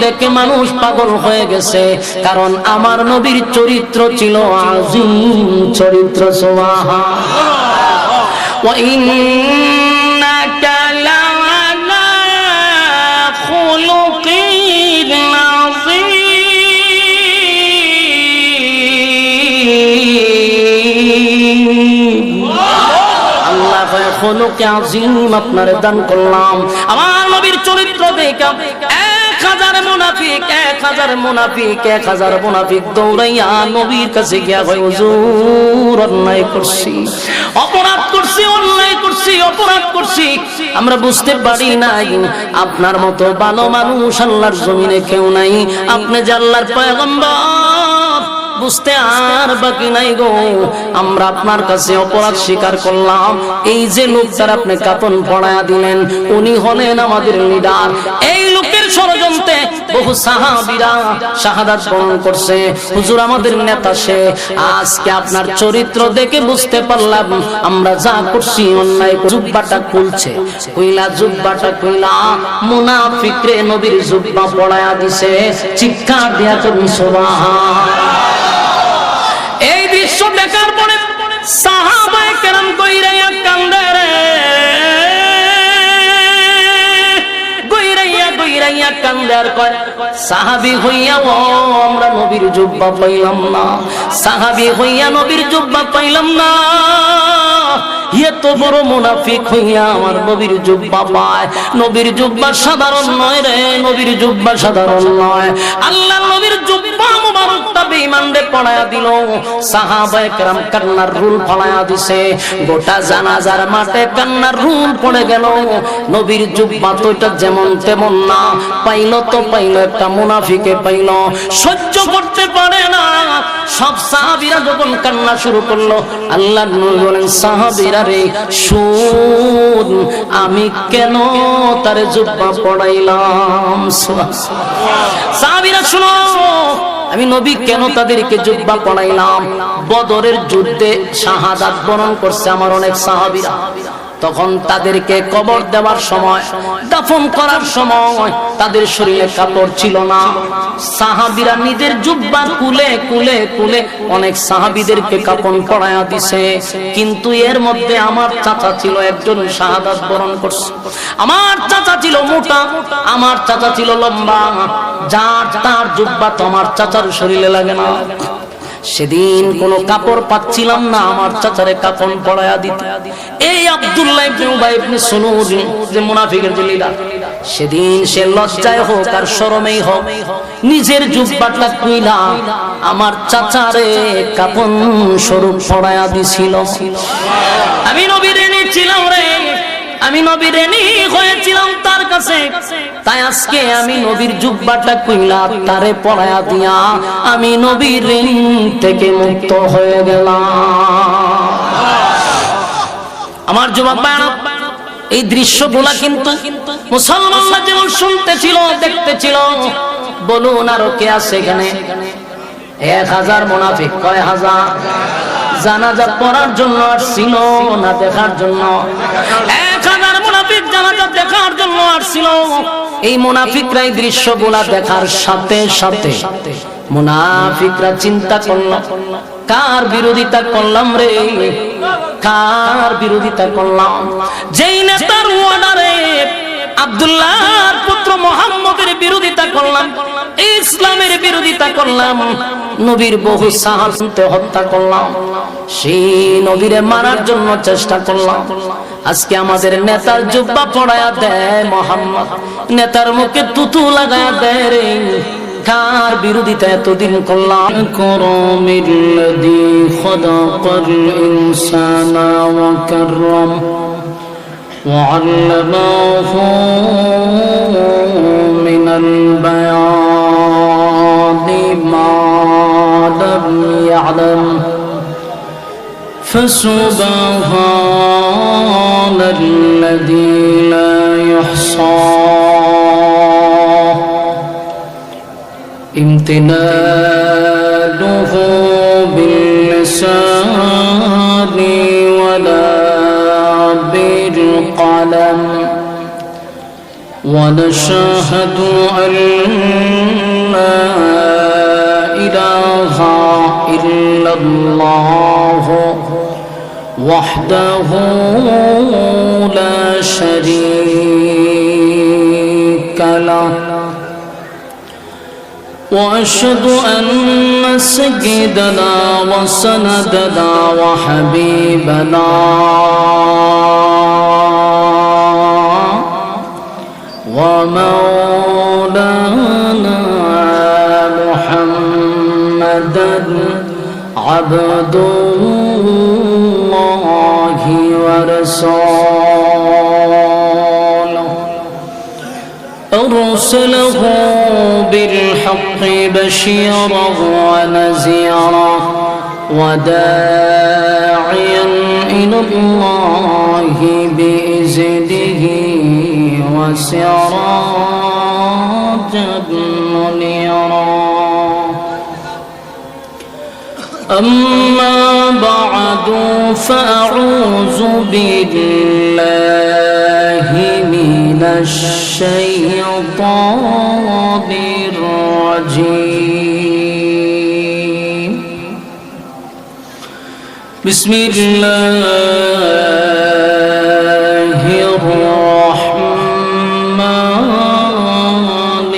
দেখে মানুষ পাগল হয়ে গেছে, কারণ আমার নবীর চরিত্র ছিল আযীম চরিত্র। সুবহানাল্লাহ। ওয়া ইন্নাকা লা'আলা খুলুকিন আযীম। আল্লাহ খুলুকে আযীম আপনারে দান করলাম। আমার নবীর চরিত্র দেখে 1000 মুনাফিক দৌড়াইয়া নবীর কাছে গিয়া কয়, হুজুর অন্যায় করছি, অপরাধ করছি, আমরা বুঝতে পারি নাই আপনার মতো ভালো মানুষ আল্লাহর জমিনে কেউ নাই, আপনি যে আল্লাহর পয়গম্বর, বুঝতে আর বাকি নাই গো, আমরা আপনার কাছে অপরাধ স্বীকার করলাম। এই যে লোকটার আপনি কাফন পড়ায়া দিলেন, উনি হলেন আমাদের লিডার। এই লোকের ষড়যন্ত্রে বহু সাহাবীরা শাহাদাত বরণ করছে। হুজুর আমাদের নেতা সে। আজকে আপনার চরিত্র দেখে বুঝতে পারলাম আমরা যা করছি অন্যায়। জুব্বাটা খুইলা মুনাফিকরে নবীর জুব্বা পড়ায়া দিছে। চিৎকার দিয়া তুমি সুবহানাল্লাহ। এই দৃশ্য দেখার পরে সাহাবায়ে কেরাম কইরাইয়া কান্দে রে, কইরাইয়া কান্দে আর কয়, সাহাবী হইয়া আমরা নবীর জুব্বা পাইলাম না, সাহাবী হইয়া নবীর জুব্বা পাইলাম না, এত বড় মুনাফিক হইয়া আমার নবীর জুব্বা পায়। নবীর জুব্বা সাধারণ নয় রে, নবীর জুব্বা সাধারণ নয়। আল্লাহ নবীর জুব্বা মুবারকটা বেঈমানদের পড়ায়া দিল। সাহাবায়ে কেরাম কান্নার রুল ফলায়া দিছে। গোটা জানাজার মাঠে কান্নার রুল পড়ে গেল। নবীর জুব্বা তো এটা যেমন তেমন না, পাইল তো পাইল, একটা মুনাফিকে পাইল, সহ্য করতে পারে না। সব সাহাবীরা যখন কান্না শুরু করলো, আল্লাহর নবী বলেন, সাহাবীরা রে শুন, আমি কেন তারে জুব্বা পড়াইলাম। সাহাবীরা শুনো, আমি নবী কেন তাদেরকে জুব্বা পড়াইলাম। বদরের যুদ্ধে শাহাদাত বরণ করছে আমার অনেক সাহাবীরা। তখন তাদেরকে কবর দেওয়ার সময়, দাফন করার সময় তাদের শরীরে কাপড় ছিল না। সাহাবীরা নিজের জুব্বা কুলে অনেক সাহাবীদেরকে কাফন পরায়া দিছে। কিন্তু এর মধ্যে আমার চাচা ছিল একজন শাহাদাত বরণ করছে। আমার চাচা ছিল মোটা, আমার চাচা ছিল লম্বা, যার তার জুব্বা তো আমার চাচার শরীরে লাগে না। সেদিন কোনো কাপড় পাচ্ছিলাম না আমার চাচারে কাফন পরায়া দিতে। এই আব্দুল্লাহ ইবনে উবাই ইবনে সুলুল যে মুনাফিকের যে লিডার, সেদিন সে লজ্জায় হোক আর শরমেই হোক নিজের জুব্বাটা খুইলা আমার চাচারে কাফন স্বরূপ পরায়া দিছিল। আমি নবীর এনেছিলাম রে, আমি নবীর এনি হয়েছিলাম তার কাছে, তাই আজকে আমি নবীর জুব্বাটা খুইলা তারে পরায়া দিয়া আমি নবীর ঋণ থেকে মুক্ত হয়ে গেলাম। আমার যুবক ভাইরা, এই দৃশ্যগুলা কিন্তু মুসলমানরা যেমন শুনতে ছিল, দেখতে ছিল। বলুন আরো কে আছে এখানে? 1000 মুনাফিক। কয় হাজার? জানাজা পড়ার জন্য আসছিল না দেখার জন্য? 1000 মুনাফিক জানাজা দেখার জন্য আসছিল। এই মুনাফিকরা এই দৃশ্যগুলা দেখার সাথে সাথে মুনাফিকরা চিন্তা করল, কার বিরোধিতা করলাম রে, কার বিরোধিতা করলাম? যেই নেতার অর্ডারে আব্দুল্লাহর পুত্র মুহাম্মদের বিরোধিতা করলাম, ইসলামের বিরোধিতা করলাম, নবীর বহু সাহাবাকে হত্যা করলাম, সেই নবীরে মারার জন্য চেষ্টা করলাম। আজকে আমাদের নেতার জুব্বা পড়ায়া দেয় মুহাম্মদ, নেতার মুখে তুতু লাগায়া দেয় রে, কার বিরোধিতা এতদিন করলাম? করমিল্লাযী খালাকাল ইনসানা ওয়া কাররাম وعلمه من البيان ما لم يعلم فسبحان الذي لا يحصى امتنانه باللسان ولا بالقلم ونشهد أن وحده لا شريك له وأشهد أن سيدنا وسندنا وحبيبنا ومولانا محمدا عبد الله ورسوله أرسله بالحق بشيرا ونذيرا وداعيا إلى الله بإذنه وسراجا منيرا أما بعد فأعوذ بالله من الشيطان الرجيم بسم الله الرحمن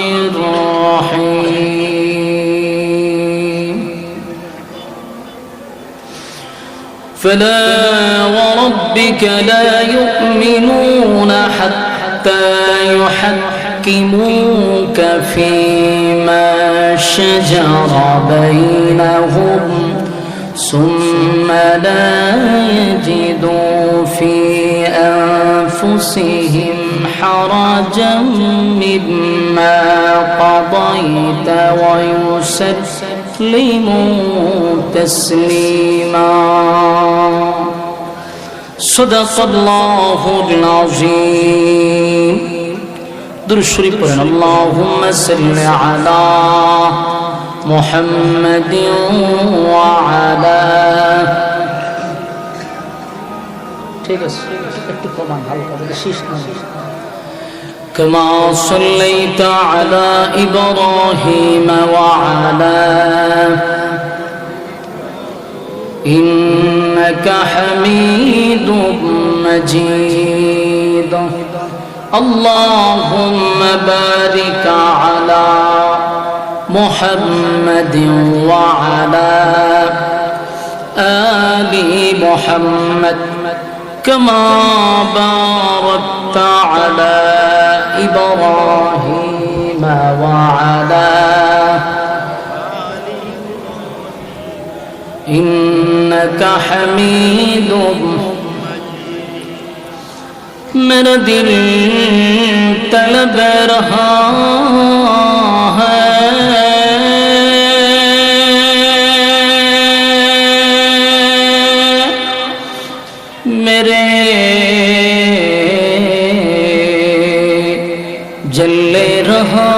الرحيم فلا وربك لا يؤمنون حتى يحكموك فيما شجر بينهم ثم لا يجدوا في أنفسهم حرجا مما قضيت ويسلموا تسليما صدق الله العظيم درود شريف পড়েন اللهم صل على محمد وعلى ঠিক আছে একটু কমান হালকা করে শীষ না كما صليت على إبراهيم وعلى إنك حميد مجيد اللهم بارك على محمد وعلى آل محمد كما باركت على إبراهيم وعلى إنك حميد मेरा दिल तलब रहा है मेरे जले रहा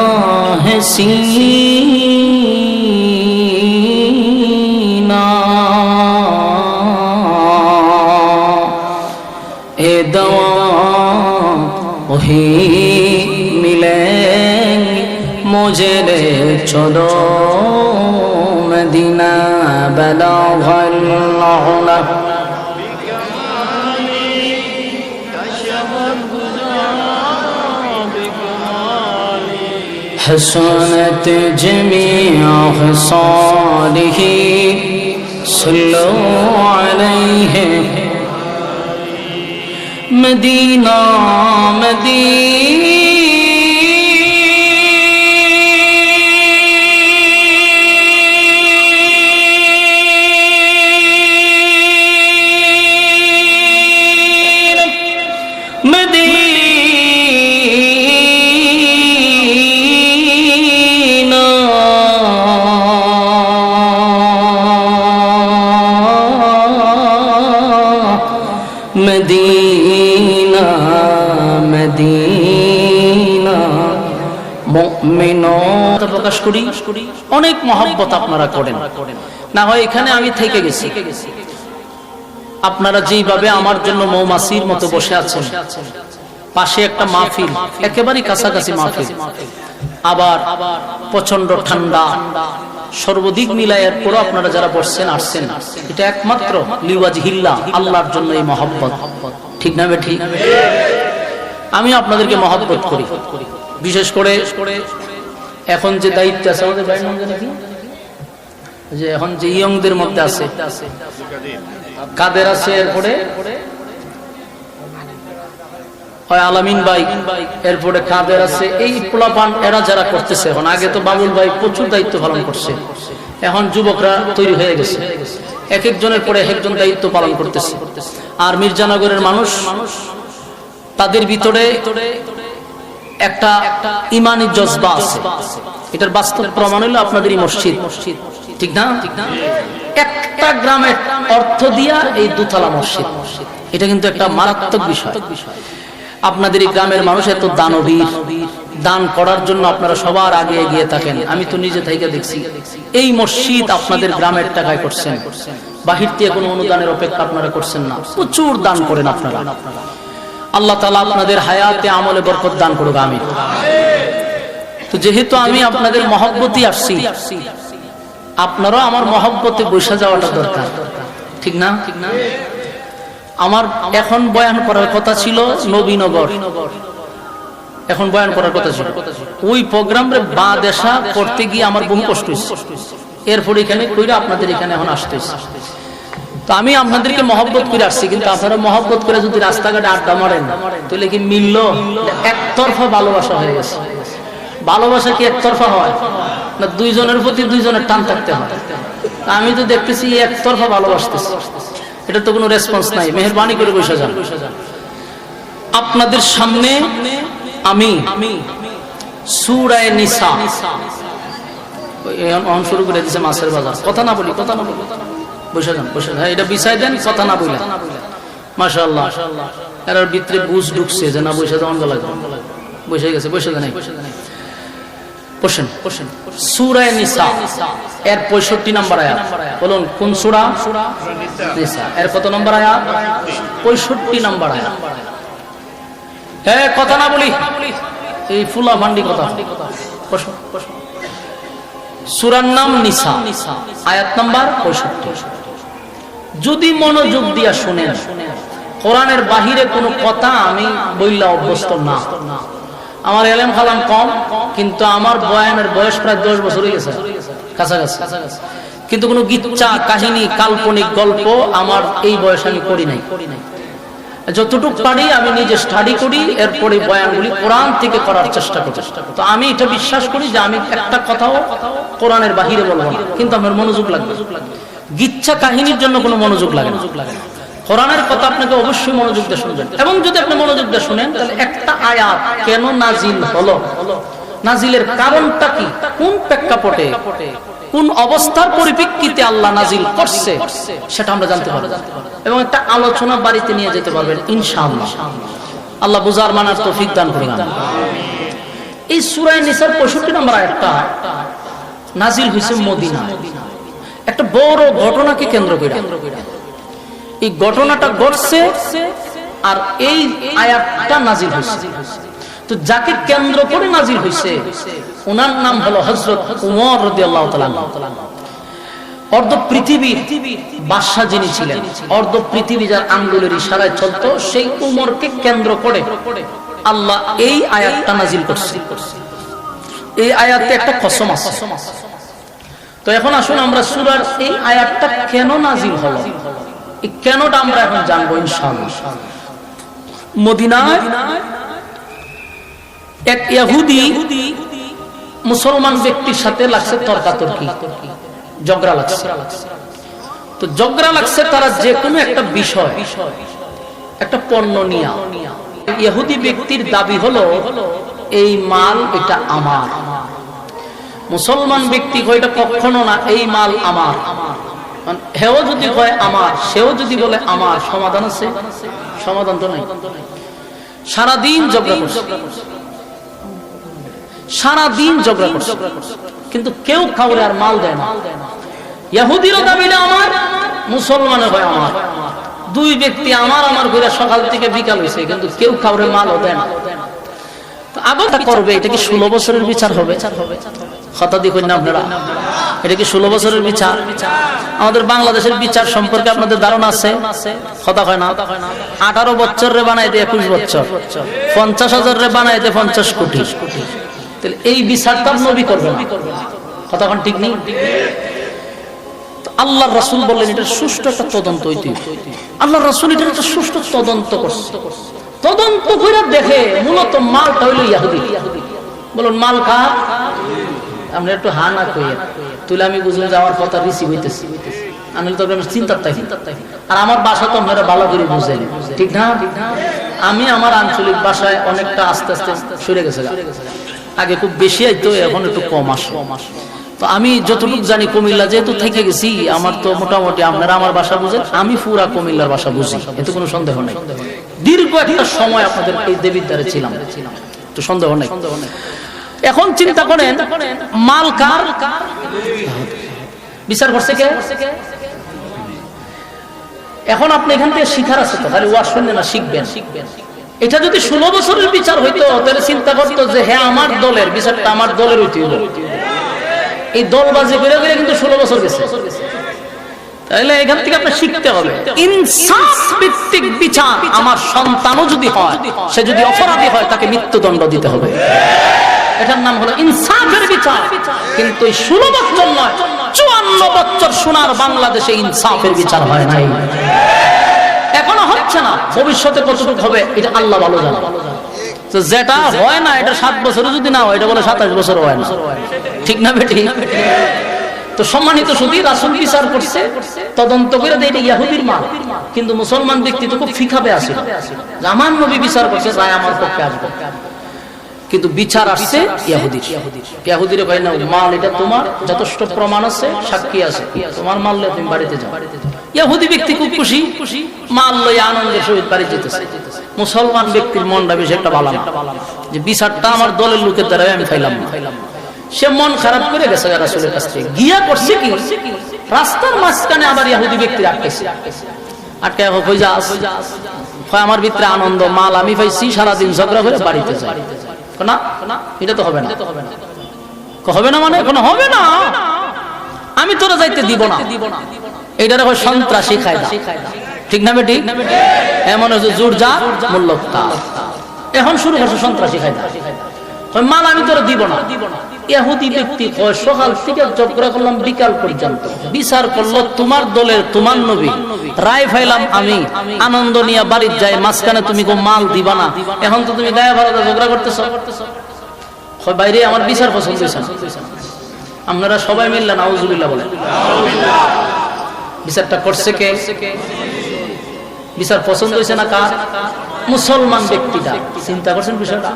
है सीना ए दवा वही मिलेंगे मुझे ले चलो मदीना बलागल उला हसनत जमीअ खसालिही सल्लु अलैहि मदीना मदीना मदीना मदीना মুমিনুন প্রকাশ করি অনেক মহব্বত আপনারা করেন না হয় এখানে আমি থেকে গেছি আপনারা যেভাবে আমার জন্য মৌমাছির মতো বসে আছেন পাশে একটা মাহফিল একেবারে কাছাকাছি মাহফিল আবার প্রচন্ড ঠান্ডা সর্বদিক মিলায়ের পরও আপনারা যারা বসছেন আসছেন, এটা একমাত্র লিওয়াজহিল্লাহ, আল্লাহর জন্য এই মহব্বত। ঠিক না বে ঠিক? আমি আপনাদেরকে মহব্বত করি, বিশেষ করে এখন যে দায়িত্ব আছে আমাদের যে এখন যে ইয়ংদের মধ্যে আছে, কাদের আছে, এরপরে আলামিন ভাই, এরপরে কাদের আছে, এই পোলাপান এরা যারা করতেছে এখন। আগে তো বাবুল ভাই প্রচুর দায়িত্ব পালন করছে, এখন যুবকরা তৈরি হয়ে গেছে, এক একজনের পরে একজন দায়িত্ব পালন করতেছে। আর মির্জানগরের মানুষ, তাদের ভিতরে একটা ইমানি জজবা আছে, এটার বাস্তব প্রমাণ হলো আপনাদের এই মসজিদ। ঠিক না? একটা গ্রামের অর্থ দিয়া এই দুতলা মসজিদ, এটা কিন্তু একটা মারাত্মক বিষয়। আপনাদের এই গ্রামের মানুষ এত দানবীর, দান করার জন্য আপনারা সবার আগে এগিয়ে থাকেন। আমি তো নিজে থেকে দেখছি, এই মসজিদ আপনাদের গ্রামের টাকায় করছেন, বাহির থেকে কোনো অনুদানের অপেক্ষা আপনারা করছেন না, প্রচুর দান করেন আপনারা। আল্লাহ তাআলা আপনাদের হায়াতে আমলে বরকত দান করুক, আমিন। তো যেহেতু আমি আপনাদের মহব্বতই আসছি, আপনারাও আমার মহব্বতে বসে যাওয়াটা দরকার। ঠিক না? আমার এখন বয়ান করার কথা ছিল নবীনগর, এখন বয়ান করার কথা ছিল ওই প্রোগ্রামে বা দেশা করতে গিয়ে আমার বহু কষ্ট হয়েছে, এরপরে এখানে কইরা আপনাদের এখানে এখন আসতেছে। তো আমি আপনাদেরকে মহব্বত করে আসছি, কিন্তু আপনারা মহব্বত করে যদি রাস্তাঘাটে আড্ডা মারেন তাহলে কি মিলল? একতরফা ভালোবাসা হয়ে গেছে। ভালোবাসা কি একতরফা হয় না? দুইজনের প্রতি দুইজনের টান থাকতে হয়। আমি তো দেখতেছি একতরফা ভালোবাসতেছি, এটা তো কোনো রেসপন্স নাই। মেহেরবানি করে বসে যান। আপনাদের সামনে আমি সূরা নিসা শুরু করে দিয়েছে, মাছের বাজার। কথা না বলি, কথা না বলি, বসে যান, বসে যান। এটা বিছাই দেন, কথা না বলি। মাশাআল্লাহ, এর ভিতরে বুঝ ঢুকছে যে না বসে যাওয়ান লাগে, বসে গেছে, বসে যান। সূরা নিসা এর 65 নম্বর আয়াত। বলুন কোন সূরা? নিসা এর কত নম্বর আয়াত? 65 নম্বর আয়াত। হ্যাঁ, কথা না বলি, এই ফুলা ভান্ডি কথা। সূরার নাম নিসা, আয়াত নাম্বার 65। যদি মনোযোগ দিয়া শুনেন, কোরআনের বাহিরে কোনো কথা আমি বইলা অভ্যস্ত না। আমার এলেম খালাম কম, কিন্তু আমার বয়ানের বয়স প্রায় 10 বছর হয়ে গেছে কাছাকাছি। কিন্তু কোনো গীতা, কাহিনী, কাল্পনিক গল্প আমার এই বয়সে আমি করি নাই। যতটুকু পারি আমি নিজে স্টাডি করি, এরপরে বয়ানগুলি কোরআন থেকে করার চেষ্টা করি। তো আমি এটা বিশ্বাস করি যে আমি একটা কথাও কোরআনের বাহিরে বলবো না, কিন্তু আমার মনোযোগ লাগবে। গীতা কাহিনীর জন্য কোনো মনোযোগ লাগে না। কোরআনের কথা আপনাকে অবশ্যই মনোযোগ দিয়ে শুনবেন, এবং যদি আপনি মনোযোগ দিয়ে শুনেন তাহলে একটা আয়াত কেন নাজিল হলো, নাজিলের কারণটা কি, কোন প্রেক্ষাপটে, কোন অবস্থার পরিপ্রেক্ষিতে আল্লাহ নাজিল করছে, সেটা আমরা জানতে পারবো, এবং একটা আলোচনা বাড়িতে নিয়ে যেতে পারবেন ইনশাআল্লাহ। আল্লাহ বুঝার মানার তৌফিক দান করুন। এই সূরা নিসার 65 নম্বর আয়াতটা নাজিল হয়েছে মদিনা, একটা বড় ঘটনাকে কেন্দ্র করে। এই ঘটনাটা ঘটছে আর এই আয়াতটা নাজিল হয়েছে। তো যাকে কেন্দ্র করে নাজিল হয়েছে ওনার নাম হলো হযরত উমর রাদিয়াল্লাহু তাআলা। অর্ধ পৃথিবীর বাদশা যিনি ছিলেন, অর্ধ পৃথিবী যার আঙ্গুলের ইশারায় চলতো, সেই উমরকে কেন্দ্র করে আল্লাহ এই আয়াতটা নাজিল করছে। এই আয়াতে একটা কসম আছে। তো এখন আসুন আমরা সূরার এই আয়াতটা কেন নাজিল হলো, এই কেনটা আমরা এখন জানবো ইনশাআল্লাহ। মদিনায় এক ইহুদি মুসলমান ব্যক্তির সাথে লাগছে তর্কাতর্কি, ঝগড়া লাগছে। তো ঝগড়া লাগছে তারা যে কোনো একটা বিষয়, একটা পণ্য নিয়ে। ইহুদি ব্যক্তির দাবি হলো এই মাল এটা আমার। মুসলমান ব্যক্তি কয় এটা কখনো না, এই মাল আমার। হেও যদি কয় আমার, সেও যদি বলে আমার, সমাধান আছে? সমাধান তো নাই। সারাদিন ঝগড়া করছে, সারাদিন ঝগড়া করছে, কিন্তু কেউ কাউরে আর মাল দেয় না। ইহুদিরও দাবিটা আমার, মুসলমানের হয় আমার। দুই ব্যক্তি আমার আমার করে সকাল থেকে বিকাল হয়েছে, কিন্তু কেউ কাউরে মালও দেয় না। আবার করবে, এটা কি 16 বছরের বিচার হবে? কথা দেখুন না আপনারা। এটা কি 16 বছরের বিচার? আমাদের বাংলাদেশের বিচার সম্পর্কে আপনাদের ধারণা আছে? কথা হয় না। 18 বছর রে বানাই দেয় 21 বছর, 50,000 রে বানাই দেয় 50 কোটি। তাহলে এই বিচারটা নবী করবেন না, কথা কোন ঠিক নেই। আল্লাহর রাসূল বললেন এটা সুষ্ঠু একটা তদন্ত হইতে। আল্লাহর রাসূল এটা একটা সুষ্ঠু তদন্ত করছে। তদন্ত করে দেখে মূলত মালটা হইল ইহুদি। বলুন মাল কার? আমরা একটু হা না কই তুলে আমি বুঝলাম যে আমার কথা রিসিভ হইতেছে, আমি তো চিন্তার থাকি। আর আমার ভাষা তো আপনারা ভালো করে বুঝেন, ঠিক না? আমি আমার আঞ্চলিক ভাষায় অনেকটা আস্তে আস্তে সরে গেছে। আগে খুব বেশি আইতো, এখন একটু কম আসে। তো আমি যতটুকু জানি কুমিল্লা যেহেতু থেকে গেছি, আমার তো মোটামুটি আপনারা আমার ভাষা বুঝেন, আমি পুরা কুমিল্লার ভাষা বুঝি, এতে কোনো সন্দেহ নেই। দীর্ঘ একটা সময় আপনাদের এই দেবিদ্বারে ছিলাম, তো সন্দেহ নেই। এখন চিন্তা করেন মাল কার? বিচার করছে কে? এখন আপনি এখান থেকে শিখার আছে তো, খালি ওয়াজ শুনলেন না, শিখবেন। এটা যদি 16 বছরের বিচার হইতো তাহলে চিন্তা করতো যে হ্যাঁ আমার দলের বিচারটা আমার দলের হইতে হলো। এই দলবাজি করে করে কিন্তু 16 বছর গেছে। তাহলে এখান থেকে আপনি শিখতে হবে ইনসাফ ভিত্তিক বিচার। আমার সন্তানও যদি হয়, সে যদি অপরাধী হয়, তাকে মৃত্যুদণ্ড দিতে হবে। এটার নাম হলো ইনসাফের বিচার। কিন্তু 16 বছর নয়, 54 বছর সোনার বাংলাদেশে ইনসাফের বিচার হয় নাই, এখনো হচ্ছে না। ভবিষ্যতে কতটুকু হবে এটা আল্লাহ ভালো জানে। তো যেটা হয় না এটা 7 বছরে যদি না হয়, এটা বলে 27 বছর হয় না, ঠিক না বেটি? তো সম্মানিত শুধু রাসূল বিচার করছে, তদন্ত করে এটা ইহুদির মাল। কিন্তু মুসলমান ব্যক্তি তো খুব ফিকাবে আছে, আমার নবী বিচার করছে, রায় আমার পক্ষে আসবে। কিন্তু বিচার আসছে ইহুদির। ইহুদিরে কয় না মাল এটা তোমার, যথেষ্ট প্রমাণ আছে, সাক্ষী আছে, তোমার মাল লয়ে তুমি বাড়িতে যাও। ইহুদি ব্যক্তি খুব খুশি, মাল লয়ে আনন্দের সহিত বাড়ি যেতেছে। মুসলমান ব্যক্তির মনটা বেশ একটা ভালো না, যে বিচারটা আমার দলের লোকের দ্বারা আমি খাইলাম না। সে মন খারাপ করে গেছে রাসূলের কাছ থেকে গিয়া। করছে কি? রাস্তার মাঝখানে আবার ইহুদি ব্যক্তি আটকেছে। আটকে কই যা আমার ভিতরে আনন্দ, মাল আমি পাইছি, সারাদিন ঝগড়া করে বাড়িতে যাই। না এটা তো হবে না। হবে না মানে কোনো হবে না, আমি তোরা যাইতে দিব না। এইটার সন্ত্রাসী কায়দা, ঠিক না বেটি? এমন হচ্ছে জোর যা মূল্য তা। এখন শুরু করছে সন্ত্রাসী কায়দা, মাল আমি তোরা দিব না। ইহুদি ব্যক্তি সকাল থেকে ঝগড়া করলাম বিকাল পর্যন্ত, বিচার করলো তোমার দলের তোমার নবী, রায় ফাইলাম আমি, আনন্দ নিয়ে বাড়ির যাই, মাঝখানে তুমি মাল দিবা না। এখন তো তুমি গায়ে ভাড়া ঝগড়া করতেছ। বাইরে আমার বিচার পছন্দ হয়েছে না, আপনারা সবাই মিললে নাউজুবিল্লাহ বলেন। বিচারটা করছে কে? বিচার পছন্দ হয়েছে না কার? মুসলমান ব্যক্তিটা। চিন্তা করছেন বিষয়টা?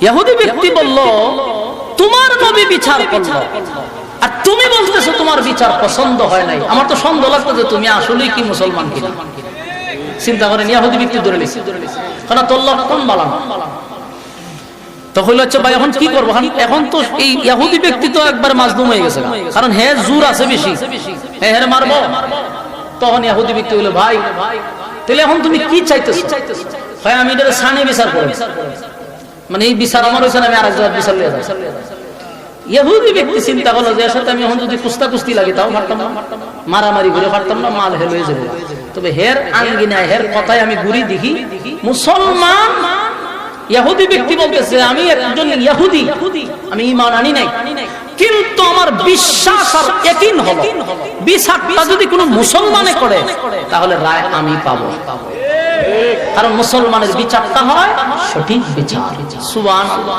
ইহুদি ব্যক্তি বলল তোমার নবী বিচার করলো, আর তুমি বলতেছো তোমার বিচার পছন্দ হয় নাই। আমার তো সন্দেহ লাগতো যে তুমি আসলেই কি মুসলমান কিনা। চিন্তা করেন, ইহুদি ব্যক্তি ধরে নিছে, কারণ তোর লক্ষণ বালা না। তখন হচ্ছে ভাই এখন কি করবো? এখন তো এই ইহুদি ব্যক্তি তো একবার মাজলুম হয়ে গেছে, কারণ হে জোর আছে বেশি, হ্যাঁ মারবো। তখন ইহুদি ব্যক্তি বলল ভাই তাহলে এখন তুমি কি চাইতেছো? ভাই আমি এটা সানে বিচার করব, মানে এই বিচার আমার হইছে না, আমি আরেক জায়গায় বিচার লিয়ে যাব। ইহুদি ব্যক্তি চিন্তা করলো যে এর সাথে আমি এখন যদি কুস্তি লাগি তাও পারতাম না, মারামারি করে পারতাম না, মাল হেল হয়ে যাবে। তবে হের আঙ্গিনায় হের কথায় আমি ঘুরি দেখি মুসলমান ইহুদি ব্যক্তি বলতেছে আমি একজন ইহুদি, আমি ঈমান আনি নাই, কিন্তু আমার বিশ্বাস আর ইয়াকিন হলো বিচারটা যদি কোনো মুসলমানে করে তাহলে রায় আমি পাবো, কারণ মুসলমানের বিচারটা হয় সঠিক বিচার। সুবহানাল্লাহ।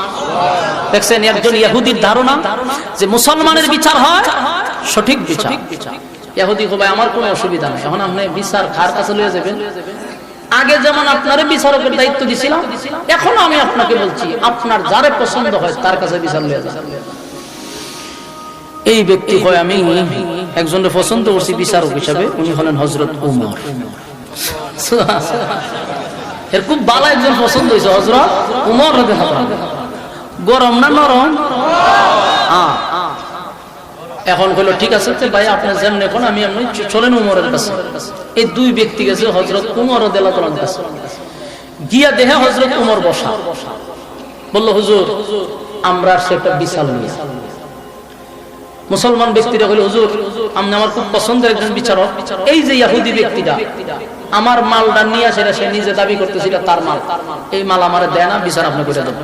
দেখছেন একজন ইহুদির ধারণা যে মুসলমানের বিচার হয় সঠিক বিচার। ইহুদি কবে আমার কোনো অসুবিধা নাই, এখন আপনি বিচার কার কাছে লয়ে যাবেন? আগে যেমন আপনার বিচারকের দায়িত্ব দিছিলাম, এখন আমি আপনাকে বলছি আপনার যারে পছন্দ হয় তার কাছে বিচার লয়ে যান। এই ব্যক্তি হয় আমি একজনের পছন্দ করছি বিচারক হিসাবে, উনি হলেন হযরত ওমর। এর খুব ভালো একজন পছন্দ হয়েছে, হযরত ওমর রাদিয়াল্লাহু আনহু। গরম না নরম? এখন হলো ঠিক আছে ভাই আপনি যেমন এখন আমি এমনি চলেন ওমরের কাছে। এই দুই ব্যক্তি গেছে হযরত ওমর রাদিয়াল্লাহু আনহুর কাছে, গিয়া দেখে হযরত ওমর বসা, বলল হুজুর আমরা একটা বিচার নিয়ে। মুসলমান ব্যক্তিরা বলে হুজুর আপনি আমার খুব পছন্দের একজন বিচারক, এই যে ইহুদি ব্যক্তিটা আমার মালটা নিয়ে আসে, সে নিজে দাবি করতেছিল তার মাল, এই মাল আমারে দেয় না, বিচার আপনি করে দেন।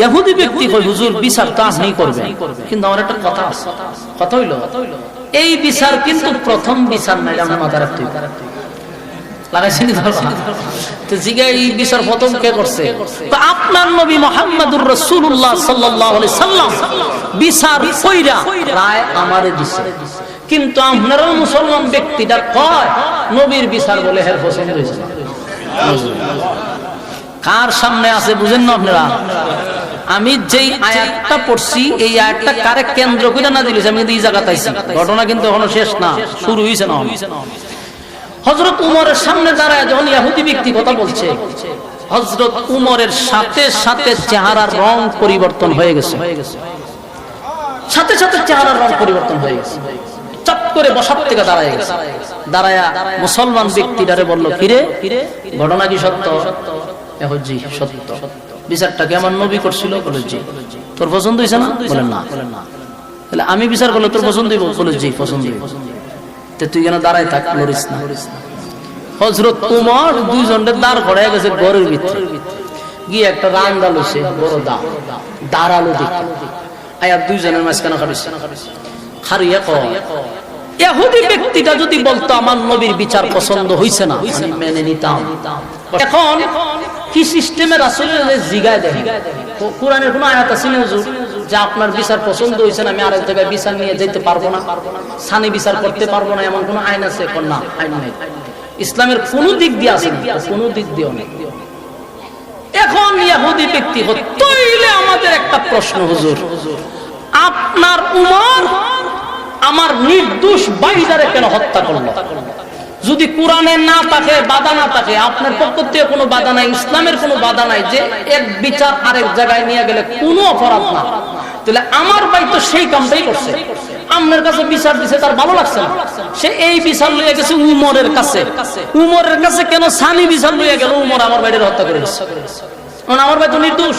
ইহুদি ব্যক্তি কই হুজুর বিচার তো আপনি করবেন, কিন্তু আমার একটা কথা আছে। কথা হইল এই বিচার কিন্তু প্রথম বিচার নাই, আমরা মাথা রাখতে লাগাইছেন তো জিগা এই বিচার প্রথম কে করছে? তো আপনার নবী মুহাম্মদুর রাসূলুল্লাহ সাল্লাল্লাহু আলাইহি সাল্লাম বিচার কইরা রায় আমারে দিছে, কিন্তু আপনারা মুসলমান ব্যক্তিটা কয় নবীর বিচার বলে হের পছন্দ হইছে না। কার সামনে আছে বুঝেন না আপনারা? আমি যেই আয়াতটা পড়ছি এই আয়াতটা কারে কেন্দ্র করে না দিলেছি, আমি কিন্তু এই জায়গাতে আইছি, ঘটনা কিন্তু এখনো শেষ না, শুরু হইছে না। হযরত উমরের সামনে দাঁড়ায় যখন ইহুদি ব্যক্তি কথা বলছে, হযরত উমরের সাথে সাথে চেহারার রং পরিবর্তন হয়ে গেছে, সাথে সাথে চেহারার রং পরিবর্তন হয়ে গেছে, চট করে বসার থেকে দাঁড়ায় গেছে। দাঁড়ায়া মুসলমান ব্যক্তিটারে বলল, কিরে ঘটনা কি সত্য? জি সত্য। বিচারটা কি আমার নবী করছিল? বলে জি। তোর পছন্দ হয়েছে না? বলেন না। তাহলে আমি বিচার করলে তোর পছন্দ হইব? বলে জি পছন্দ হইব। তুই কেন দাঁড়ায় থাক, লড়িস না। হযরত উমর দুইজনের দাঁড় করায় গেছে ঘরের ভিতরে, গিয়ে একটা রান্দা লইছে, বড় দাঁড়ালো দেখে আয়া দুইজনের মাঝখানে খারিয়া কয়, ইহুদি ব্যক্তিটা যদি বলতো আমার নবীর বিচার পছন্দ হইছে না, আমি মেনে নিতাম। এখন কি সিস্টেমে রাসূলের জিগায় দেন? কোরআনের কোন আয়াত আছে না হুজুর যে আপনার বিচার পছন্দ হইছে না, আমি আরেক জায়গায় বিচার নিয়ে যেতে পারবো না, সানি বিচার করতে পারবো না, এমন কোন আইন আছে? না, আইন নাই। ইসলামের কোন দিক দিয়ে আছে? কোন দিক দিয়ে অনেক। এখন ইহুদি ব্যক্তি হইলে আমাদের একটা প্রশ্ন, হুজুর আপনার উমর আমার নির্দোষ ভাইজারে কেন হত্যা করলো? যদি কোরআনে না থাকে, বাধা না থাকে, আপনার পক্ষ থেকে কোনো বাধা নাই, ইসলামের কোনো বাধা নাই যে এক বিচার আরেক জায়গায় নিয়ে গেলে কোনো অপরাধ না, তাহলে আমার ভাই তো সেই কামটাই করছে। আপনার কাছে বিচার দিছে, তার ভালো লাগছে না, সে এই বিচার লইয়া গেছে উমরের কাছে। উমরের কাছে কেন সানি বিচার লইয়া গেল? উমর আমার ভাইয়ের হত্যা করে দিচ্ছে, আমার ভাই তো নির্দোষ।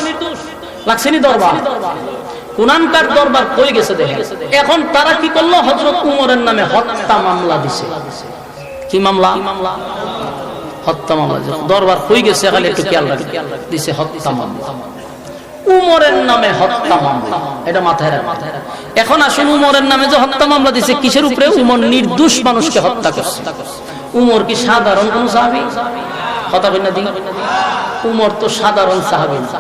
লাগছেনি দরবার, কুরআনকার দরবার কই গেছে দেখেন। এখন তারা কি করলো? হযরত উমরের নামে হত্যা মামলা দিছে। কি মামলা? হত্যা মামলা। দরবার কই গেছে খালি একটু খেয়াল রাখেন, দিছে হত্যা মামলা, উমরের নামে হত্যা মামলা। এটা মাথায় রাখেন। এখন আসুন, উমরের নামে যে হত্যা মামলা দিছে কিসের উপরে? উমর নির্দোষ মানুষকে হত্যা করছে। উমর কি সাধারণ কোন সাহাবী? কথা বলেন না দিন, উমর তো সাধারণ সাহাবী না।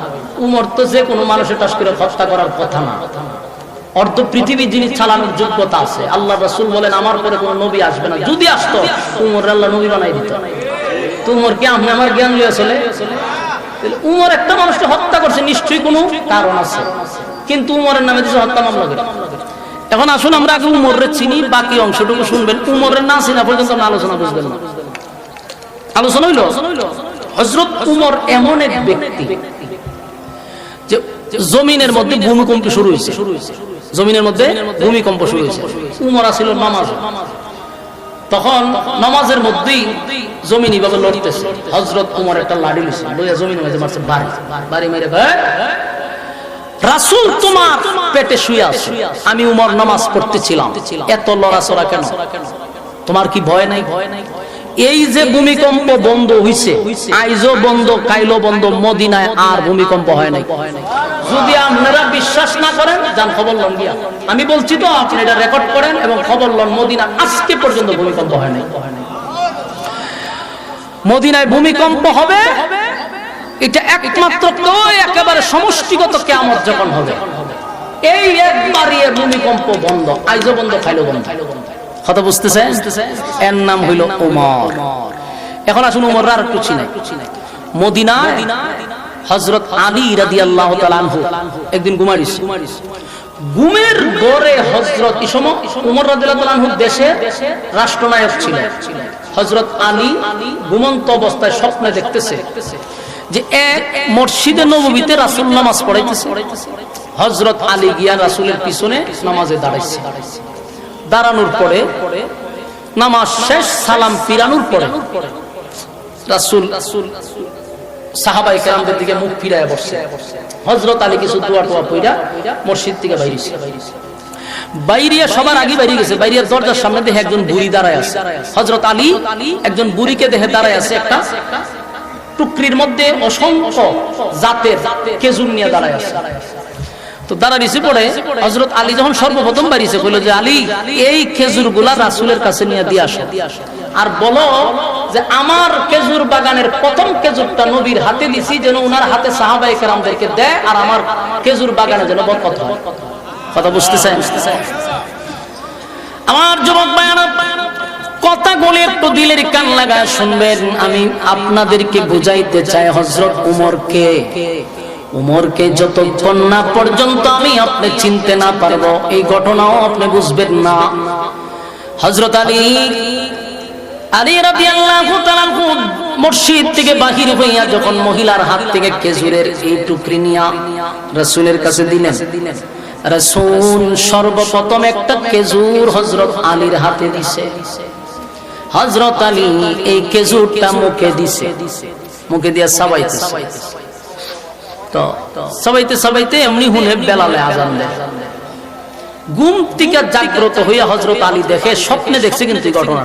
উমর তো যে কোনো মানুষের টাস করে হত্যা করার কথা না। অর্ধ পৃথিবী যিনি চালানোর যোগ্যতা আছে। আল্লাহ রাসূল বলেন আমার পরে কোনো নবী আসবে না, যদি আসতো উমর আল্লাহ নবী বানাই দিত। তো উমর কি আপনি আমার জ্ঞান লিয়ে চলে? উমর একটা মানুষকে হত্যা করছে, নিশ্চয়ই কোনো কারণ আছে, কিন্তু উমরের নামে দিছে হত্যা মামলা করে। এখন আসুন আমরা আগে উমরের চিনি, বাকি অংশটুকু শুনবেন। উমরের না চিনা পর্যন্ত আলোচনা বুঝবেন না। আলোচনা হইল হযরত উমর এমন এক ব্যক্তি যে জমিনের মধ্যে ভূমিকম্প শুরু হয়েছে, জমিনের মধ্যে ভূমিকম্প শুরু হয়েছে। উমর আসিল নামাজ, তখন নামাজের মধ্যেই জমিন এইভাবে লড়তেছে। হযরত উমর একটা লাঠি লইছে, লইয়া জমিনের মধ্যে মারছে বাড়ি, বাড়ি মেরে কয়, রাসূল তোমার পেটে শুয়ে আছে, আমি উমর নামাজ পড়তেছিলাম, এত লড়াচড়া কেন? তোমার কি ভয় নাই? এই যে ভূমিকম্প বন্ধ হইছে, আইজও বন্ধ, কাইলো বন্ধ, মদিনায় আর ভূমিকম্প হয় নাই। যদি আপনারা বিশ্বাস না করেন, যান খবর লন গিয়া, আমি বলছি তো, আপনি এটা রেকর্ড করেন এবং খবর লন, মদিনা আজকে পর্যন্ত ভূমিকম্প হয় নাই। মদিনায় ভূমিকম্প হবে এটা একমাত্র একেবারে সমষ্টিগত কিয়ামত যখন হবে, এই একবারই ভূমিকম্প বন্ধ, আইজও বন্ধ, কাইলো বন্ধ। কথা বুঝতেছেন? এর নাম হইল উমর। এখন আসুন উমর আর একটু চিনাই। মদিনায় হযরত আলী রাদিয়াল্লাহু তাআলা আনহু একদিন ঘুমাইছে। ঘুমের ঘরে হযরত উমর রাদিয়াল্লাহু তাআলা আনহু দেশে রাষ্ট্রনায়ক ছিলেন। হযরত আলী ঘুমন্ত অবস্থায় স্বপ্নে দেখতেছে যে এক মসজিদে নববীতে রাসূল নামাজ পড়াইতেছে। হযরত আলী গিয়া রাসূলের পিছনে নামাজে দাঁড়াইছে। দাঁড়ানোর পরে নামাজ শেষ, সালাম ফিরানোর পরে রাসূল সাহাবায়ে কেরামদের দিকে মুখ ফিরায় বসছে। হযরত আলী কিছু দোয়া টোয়া পড়া মসজিদ থেকে বাইরে বাইরিয়া সবার আগে বাইরে গেছে, বাইরিয়ার দরজার সামনে দেখে একজন বুড়ি দাঁড়ায় আছে। হযরত আলী একজন বুড়িকে দেখে দাঁড়ায় আছে, একটা টুকরির মধ্যে অসংখ্য জাতের খেজুর নিয়ে দাঁড়ায় আছে। তো দাঁড়াইছে পড়ে হযরত আলী যখন সর্বপ্রথম বাড়িছে কইল যে আলী এই খেজুরগুলা রাসূলের কাছে নিয়ে দিয়ে আসো, আর বলো যে আমার খেজুর বাগানের প্রথম খেজুরটা নবীর হাতে দিছি, যেন ওনার হাতে সাহাবায়ে কেরামদেরকে দেয়, আর আমার খেজুর বাগানে যেন বরকত হয়। কথা বুঝতেছেন? আমার যুবক ভাইরা, কথাগুলো একটু দিলের কান লাগায় শুনবেন। আমি আপনাদেরকে বুঝাইতে চাই হযরত উমরকে যতক্ষণ না পর্যন্ত আমি আপনি চিনতে না পারবো, এই ঘটনাও আপনি বুঝবেন না। হযরত আলী রাদিয়াল্লাহু তাআলা মসজিদ থেকে বাহির হইয়া যখন মহিলার হাত থেকে খেজুরের এই টুকরি নিয়া রাসূলের কাছে দিলেন, রাসূল সর্বপ্রথম একটা খেজুর হযরত আলীর হাতে দিছে। হযরত আলী এই খেজুরটা মুখে দিছে, মুখে দিয়া চাবাইতেছে। তো চাবাইতে এমনি হুনে বেলালে আযান দেয়। ঘুম থেকে জাগ্রত হইয়া হযরত আলী দেখে, স্বপ্নে দেখছে কিন্তু এই ঘটনা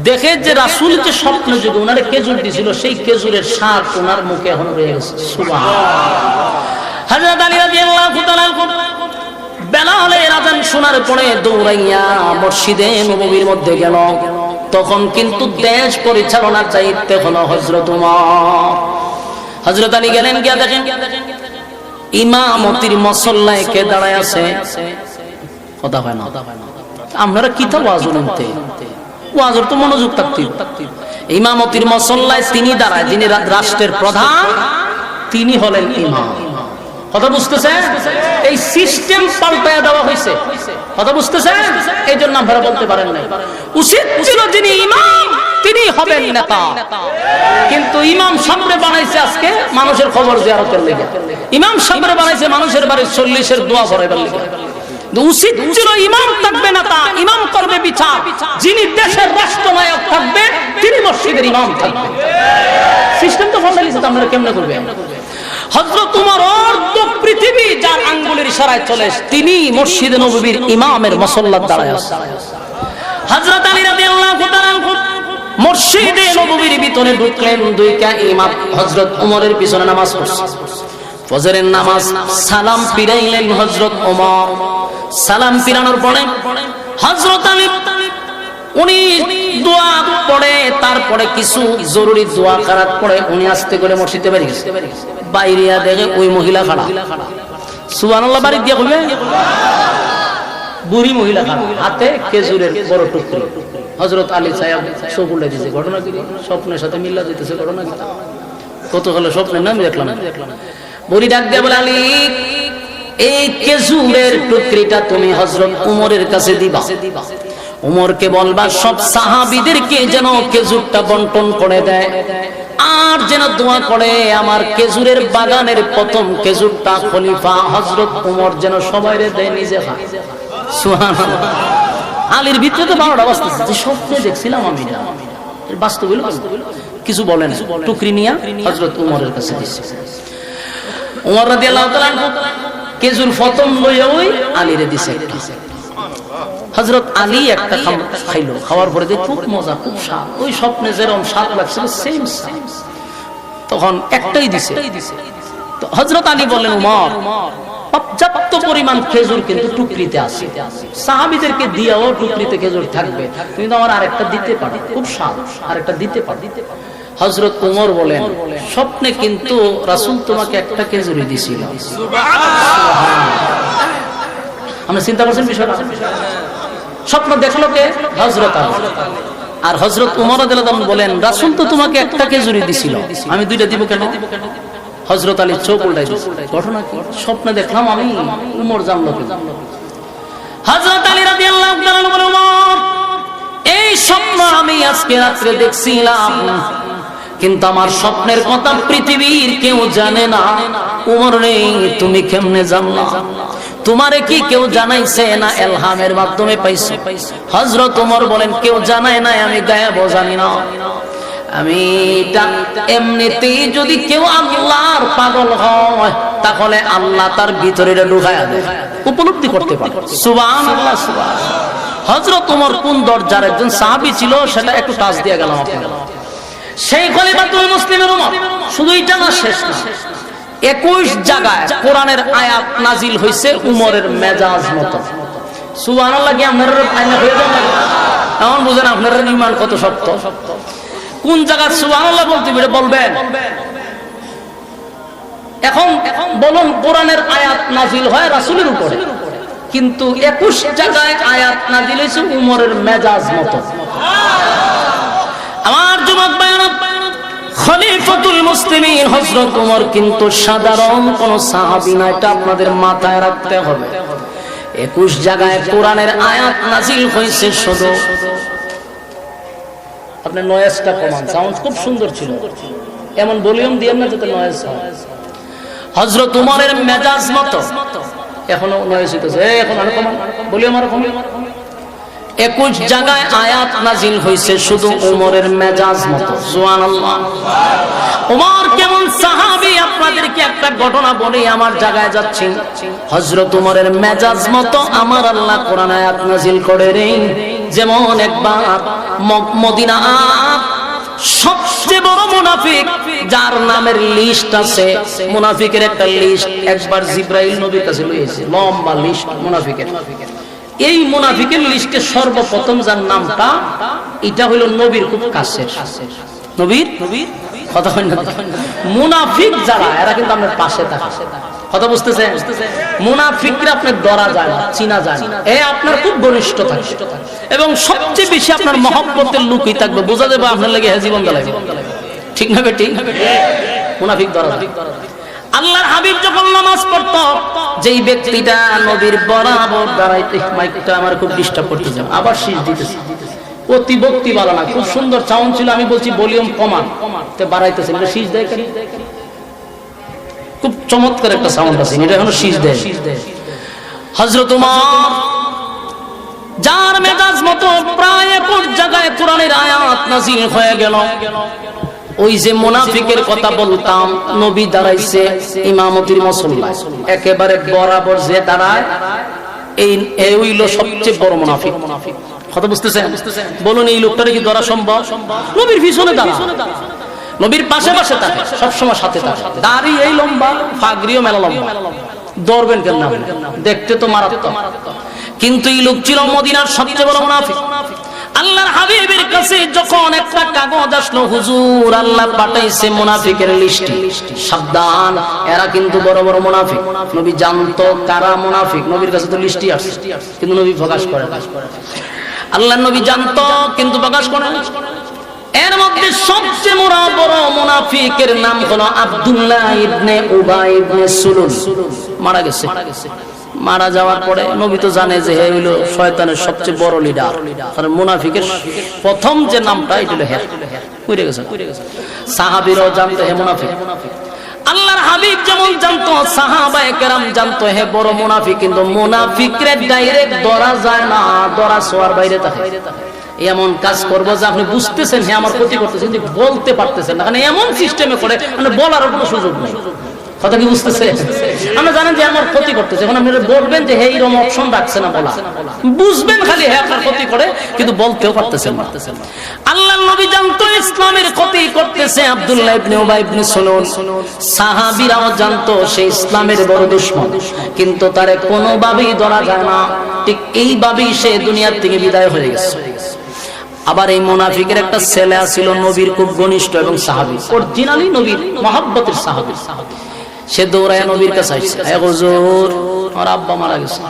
দেখে যে রাসূল যে স্বপ্নে যুগে ওনারে খেজুর দিছিল, সেই খেজুরের স্বাদ ওনার মুখে এখন রয়ে গেছে। সুবহানাল্লাহ। হযরত আলী রাদিয়াল্লাহু তাআলা বেলালের আযান শোনার পরে দৌড়াইয়া মসজিদে নববীর মধ্যে গেল। তখন কিন্তু দেশ পরিচালনার দায়িত্ব হলো হযরত উমর। হযরত আলী গেলেন, গিয়া দেখেন ইমামতির মুসল্লায় কে দাঁড়ায় আছে। কথা হয় না, আপনারা কি তো ওয়াজ শুনতে, ওয়াজের তো মনোযোগ থাকতে। ইমামতির মুসল্লায় তিনি দাঁড়ায়, যিনি রাষ্ট্রের প্রধান, তিনি হলেন ইমাম। কথা বুঝতেছেন? এই সিস্টেম পাল্টায়া দেওয়া হয়েছে। কথা বুঝতেছেন? এই জন্য আপনারা বলতে পারেন না। উচিত ছিল যিনি ইমাম তিনি হবেন নেতা, কিন্তু ইমাম সামনে বানাইছে আজকে মানুষের খবর জিয়ারতের লেগে। ইমাম সামনে বানাইছে মানুষের বাড়ির 40-এর দোয়া করাইবার লেগে। উচিত ছিল ইমাম থাকবে নেতা, ইমাম করবে বিচার। যিনি দেশের রাষ্ট্রনায়ক থাকবে তিনি মসজিদের ইমাম থাকবে। সিস্টেম তো পাল্টাইছে, আপনারা কেমনে করবেন? হযরত উমর অর্ধ পৃথিবী যার আঙ্গুলের ইশারায় চলে, তিনি মসজিদে নববীর ইমামের মুসল্লায় দাঁড়ায় আছে। হযরত আলী রাদিয়াল্লাহু তাআলা মসজিদে নববীর ভিতরে ঢুকলেন, দুইটা ইমাম হযরত উমরের পিছনে নামাজ পড়ছে, ফজরের নামাজ। সালাম ফিরাইলেন হযরত উমর। সালাম ফিরানোর পরে হযরত আলী উনি দোয়া পড়ে, তারপরে কিছু জরুরি দোয়া কারাত পড়ে উনি আস্তে করে মসজিদে বেরিয়ে গেছে। বাইরিয়া দেখে ওই মহিলা খাড়া। সুবহানাল্লাহ। বাড়ি দিয়া কইবে বুড়ি মহিলা খাড়া, হাতে খেজুরের বড় টুকরি। হযরত আলী সাহেব চোখ উল্টে দিয়েছে। ঘটনা কি? স্বপ্নের সাথে মিল্লা দিতেছে। ঘটনা কি? কতকালে স্বপ্নে না আমি দেখলাম। বুড়ি ডাক দিয়ে বলে, আলী এই খেজুরের টুকরিটা তুমি হযরত উমরের কাছে দিবা। উমরকে বলবা সব সাহাবীদেরকে যেন খেজুরটা বন্টন করে দেয়, আর যেন দোয়া করে আমার খেজুরের বাগানের প্রথম খেজুরটা খলিফা হযরত উমর যেন সবাইরে দেয়, নিজে খায়। সুবহানাল্লাহ। আলীর ভিতরে তো 12টা বাজতেছে, যে স্বপ্নে দেখছিলাম আমি না, বাস্তব হইল কিছু বলেন। টুকরি নিয়া হযরত উমরের কাছে দিছে। উমর রাদিয়াল্লাহু তাআলা খেজুর প্রথম লইয়া ওই আলীরে দিছে। হযরত আলী একটা খাইলো, খাওয়ার পরে যে খুব মজা, খুব স্বাদ, ওই স্বপ্নে যেরকম স্বাদ লাগছিল সেম স্বাদ। তখন একটাই দিছে। তো হযরত আলী বললেন, উমর পর্যাপ্ত পরিমাণ খেজুর কিন্তু টুকরিতে আছে, সাহাবীদেরকে দিয়াও টুকরিতে খেজুর থাকবে, তুমি তো আমার আরেকটা দিতে পারো, খুব স্বাদ, আরেকটা দিতে পারো। হযরত উমর বলেন, স্বপ্নে কিন্তু রাসূল তোমাকে একটা খেজুরই দিছিল। আমরা চিন্তা করছেন বিষয়টা? স্বপ্ন দেখলো কে? হযরত আলী। আর হযরত উমর রাদিয়াল্লাহু আনহু বলেন, রাসূল তো তোমাকে একটা খেজুরই দিছিল, আমি দুইটা দিব কেন? হযরত আলী চোখ উল্টাই দিয়েছে। ঘটনা কি? স্বপ্নে দেখলাম আমি, উমর জানলো কি? হযরত আলী রাদিয়াল্লাহু তাআলা বলেন, উমর এই স্বপ্ন আমি আজকে রাতে দেখছিলাম, কিন্তু আমার স্বপ্নের কথা পৃথিবীর কেউ জানে না। উমর রে তুমি কেমনে জানলা? তোমারে কি কেউ জানাইছে না ইলহামের মাধ্যমে পাইছো? হযরত উমর বলেন, কেউ জানায় নাই, আমি গায়েব জানি না। আমি এটা এমনিতেই যদি কেউ আল্লাহর পাগল হয় তাহলে আল্লাহ তার ভিতরে এটা ঢুকায়া দেয়, উপলব্ধি করতে পারে। সুবহানাল্লাহ সুবহানাল্লাহ। হযরত ওমর কোন দরজার একজন সাহাবী ছিল সেটা একটু টাচ দিয়ে গেলাম আপনাদের। সেই খলিফাতুল মুসলিমের ওমর শুধু এটা না, শেষ না, 21 জায়গায় কোরআনের আয়াত নাজিল হইছে উমরের মেজাজ মতো। সুবহানাল্লাহ। কি আপনারা আইনা হয়ে যান? এখন বুঝেন আপনার ঈমান কত শক্ত। কোন জায়গা সুবহানাল্লাহ বলতে বলবেন? এখন বলুন, কোরআনের আয়াত নাজিল হয় রাসূলের উপরে, কিন্তু 21 জায়গায় আয়াত নাজিল হয়েছে উমরের মেজাজ মতো। আমার যুবক ভাইরা, খলিফাতুল মুসলিমিন হযরত ওমর কিন্তু সাধারণ কোন সাহাবী না, এটা আপনাদের মাথায় রাখতে হবে। 21 জায়গায় কোরআনের আয়াত নাজিল হয়েছে। শুধু আপনি নয়েজটা কমান, সাউন্ড খুব সুন্দর ছিল, এমন ভলিউম দিয়েন না যাতে নয়েজ হয়। হযরত ওমরের মেজাজ মতো এখনো নয়েজ হইতেছে, এখন আরো কমান, ভলিউম আরো কমান। 21 জায়গায় আয়াত নাজিল হয়েছে শুধু ওমরের মেজাজ মতো। সুবহানাল্লাহ। ওমর কেমন সাহাবী আপনাদেরকে একটা ঘটনা বলি। আমার জায়গায় যাচ্ছি, হযরত ওমরের মেজাজ মতো আমার আল্লাহ কোরআন আয়াত নাজিল করে রে। যেমন একবার মদিনা সবচেয়ে বড় মুনাফিক যার নামের লিস্ট আছে, মুনাফিকের একটা লিস্ট একবার জিবরাইল নবীর কাছে লইছে, লম্বা লিস্ট মুনাফিকের। এই মুনাফিকের লিস্টে সর্বপ্রথম যার নামটা, এটা হলো নবীর খুব কাছের। নবীর কথা হয় না, মুনাফিক যারা এরা কিন্তু আপনার পাশে থাকে। কথা বুঝতেছেন? মুনাফিকরা আপনার ধরা যায় না, চিনা যায় না, এ আপনার খুব ঘনিষ্ঠ থাকে এবং সবচেয়ে বেশি আপনার মহব্বতের লুকই থাকবে, বোঝা যাবে আপনার লাগে জীবন দাঁড়াবে। ঠিক না বেটি? মুনাফিক ধরা যায়। আল্লাহর হাবিব যখন নামাজ পড়তো, যেই ব্যক্তিটা নবীর বরাবর দাঁড়াইতে, মাইকটা আমার খুব ডিস্টার্ব করতে যাও, আবার শীষ দিতেছে, অতি ভক্তি ভালো না, খুব সুন্দর সাউন্ড ছিল, আমি বলছি ভলিউম কমান, তো বাড়াইতেছে, এটা শীষ দেয় কেন? খুব চমৎকার একটা সাউন্ড আছে, এটা এখনো শীষ দেয়। হযরত ওমর যার মেজাজ মতো প্রায় 21 জায়গায় কোরআনের আয়াত নাযিল হয়ে গেল। ওই যে মুনাফিকের কথা বলতাম, নবী দাঁড়াইছে ইমামতির মুসল্লায়, একেবারে বরাবর যে দাঁড়ায় এই হইল সবচেয়ে বড় মুনাফিক। কথা বুঝতেছেন? বলুন, এই লোকটারে কি ধরা সম্ভব? নবীর পিছনে দাঁড়া, নবীর পাশে পাশে থাকে, সবসময় সাথে থাকে, দাড়ি এই লম্বা, পাগড়িও মেলা লম্বা, ধরবেন কেন না? দেখতে তো মারাত্মক, কিন্তু এই লোক ছিল মদিনার সবচেয়ে বড় মুনাফিক। আল্লাহর হাবিবের কাছে যখন একটা কাগজ আসলো, হুজুর আল্লাহ পাঠাইছে মুনাফিকের লিস্ট, সাবধান এরা কিন্তু বড় বড় মুনাফিক। নবী জানতো কারা মুনাফিক, নবীর কাছে তো লিস্টই আসছে, কিন্তু নবী প্রকাশ করে না। আল্লাহর নবী জানতো কিন্তু প্রকাশ করে না। এর মধ্যে সবচেয়ে বড় মুনাফিকের নাম হলো আব্দুল্লাহ ইবনে উবাই ইবনে সুলুল। মারা গেছে। মারা যাওয়ার পরে নবী তো জানে যে হে হইল শয়তানের সবচেয়ে বড় লিডার, কারণ মুনাফিকের প্রথম যে নামটা এটা হলো হ্যাঁ, কইরে গেছে। সাহাবীরাও জানতো হে মুনাফিক। আল্লাহর হাবিব যেমন জানতো, সাহাবায়ে কেরাম জানতো হে বড় মুনাফিক, কিন্তু মুনাফিকরে ডাইরেক্ট ধরা যায় না, ধরা ছোঁয়ার বাইরে থাকে। এমন কাজ করবো যে আপনি বুঝতেছেন হ্যাঁ আমার ক্ষতি করতেছেন, কিন্তু বলতে পারতেছেন না, কারণ এমন সিস্টেমে করে মানে বলার কোনো সুযোগ নেই। কথা কি বুঝতেছে? আমরা জানেন যে আমার ক্ষতি করতেছে, এখন আপনি বলবেন যে হে এরকম অপশন রাখছে না বলা, বুঝবেন খালি হ্যাঁ আপনার ক্ষতি করে, কিন্তু বলতেও পারতেছেন না। আল্লাহর নবী জানতো ইসলামের ক্ষতি করতেছে আব্দুল্লাহ ইবনে উবাই ইবনে সুলুল। সাহাবীরাও জানতো সে ইসলামের বড় দুশমন, কিন্তু তারে কোনোভাবেই ধরা যায় না। ঠিক এইভাবেই সে দুনিয়ার থেকে বিদায় হয়ে গেছে। আবার এই মুনাফিকের একটা ছেলে ছিল নবীর খুব ঘনিষ্ঠ এবং সাহাবী, অরিজিনালি নবীর মহব্বতের সাহাবী। সে দৌড়ায় নবীর কাছে আসছে, হে হুজুর আমার আব্বা মারা গেছে।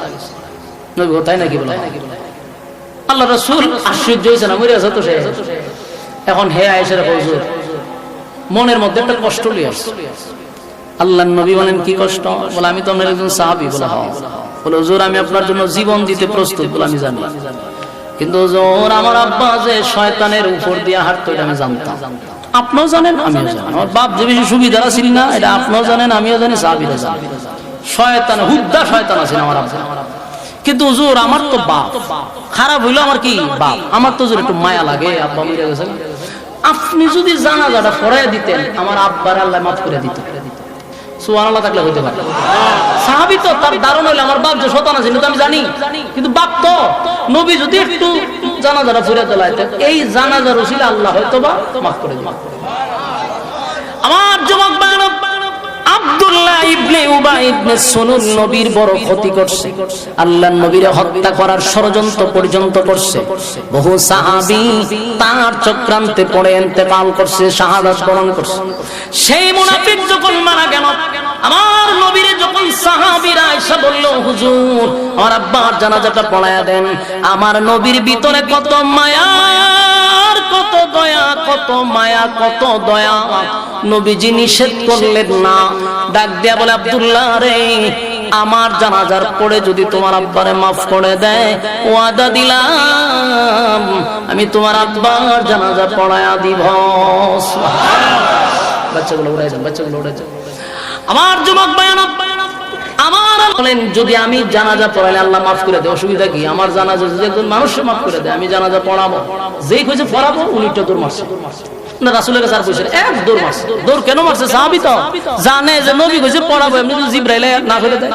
নবী তাই নাকি বলে? আল্লাহ রাসূল আশ্চর্য হয়েছে, না মরে গেছে তো সে। এখন হে আয়েশা হুজুর মনের মধ্যে একটা কষ্ট লিয়ে আসছে। আল্লাহর নবী বলেন কি কষ্ট? বলে আমি তো আপনার একজন সাহাবী। বলে হ্যাঁ। বলে হুজুর আমি আপনার জন্য জীবন দিতে প্রস্তুত। বলে আমি জানি, কিন্তু হুজুর আমার আব্বা যে শয়তানের উপর দিয়ে হাঁটতো এটা আমি জানতাম। আপনিও জানেন আমিও জানি, আমার বাপ যে বেশি সুবিধা ছিল না এটা আপনিও জানেন আমিও জানি, সাহাবীরা জানেন। শয়তান হুদ্দা শয়তান আছে আমার আব্বা, কিন্তু হুজুর আমার তো বাপ খারাপ হইলো, আমার কি বাপ, আমার তো হুজুর একটু মায়া লাগে, আব্বা মরে গেছে। আপনি যদি জানাজাটা পড়ায় দিতেন আমার আব্বার আল্লাহ মাফ করে দিত। সুবহানাল্লাহ থাকলে হইতে পারে। সাহাবী তো তার ধারণা হলো আমার বাপ যে শতানা ছিল তো আমি জানি, কিন্তু বাপ তো নবী যদি একটু জানাজাটা পড়ে দিলাইতেন এই জানাজার উসিলা আল্লাহ হয়তো বা মাফ করে দিবেন। আমার যুবক ভাইরা, আব্দুল্লাহ ইবনে উবাই ইবনে সুলুল নবীর বড় ক্ষতি করছে, আল্লাহর নবীরে হত্যা করার ষড়যন্ত্র পর্যন্ত করছে। বহু সাহাবী তার চক্রান্তে পড়ে ইন্তেকাল করছে, শাহাদাত বরণ করছে। সেই মুনাফিক যখন মারা গেল, আমার নবীরে যখন সাহাবীরা এসে বলল হুজুর আমার আব্বার জানাজাটা পড়ায়া দেন, আমার নবীর ভিতরে কত মায়া, কত দয়া, কত মায়া, কত দয়া। নবীজি নিষেধ করলেন না, ডাক দিয়া বলে আব্দুল্লাহ রে, আমার জানাজার পরে যদি তোমার আব্বারে মাফ করে দেয় ওয়াদা দিলাম আমি তোমার আব্বার জানাজা পড়ায়া দিব। বাচ্চাগুলো উড়াই যান, বাচ্চাগুলো উড়াই যান। আমার যুবক ভাইরা, আমার বলেন যদি আমি জানাজা পড়াইলে আল্লাহ মাফ করে দেয়, অসুবিধা কি? আমার জানাজা যদি একজন মানুষ মাফ করে দেয়, আমি জানাজা পড়াবো, যেই কইছে পড়াবো উনিটা দৌড় মারছে না, রাসূলের কাছে আর কইছে এক দৌড় মারছে। দৌড় কেন মারছে? সাহাবী তো জানে যে নবী কইছে পড়াবো, এমনি যদি জিবরাইল না করে দেয়,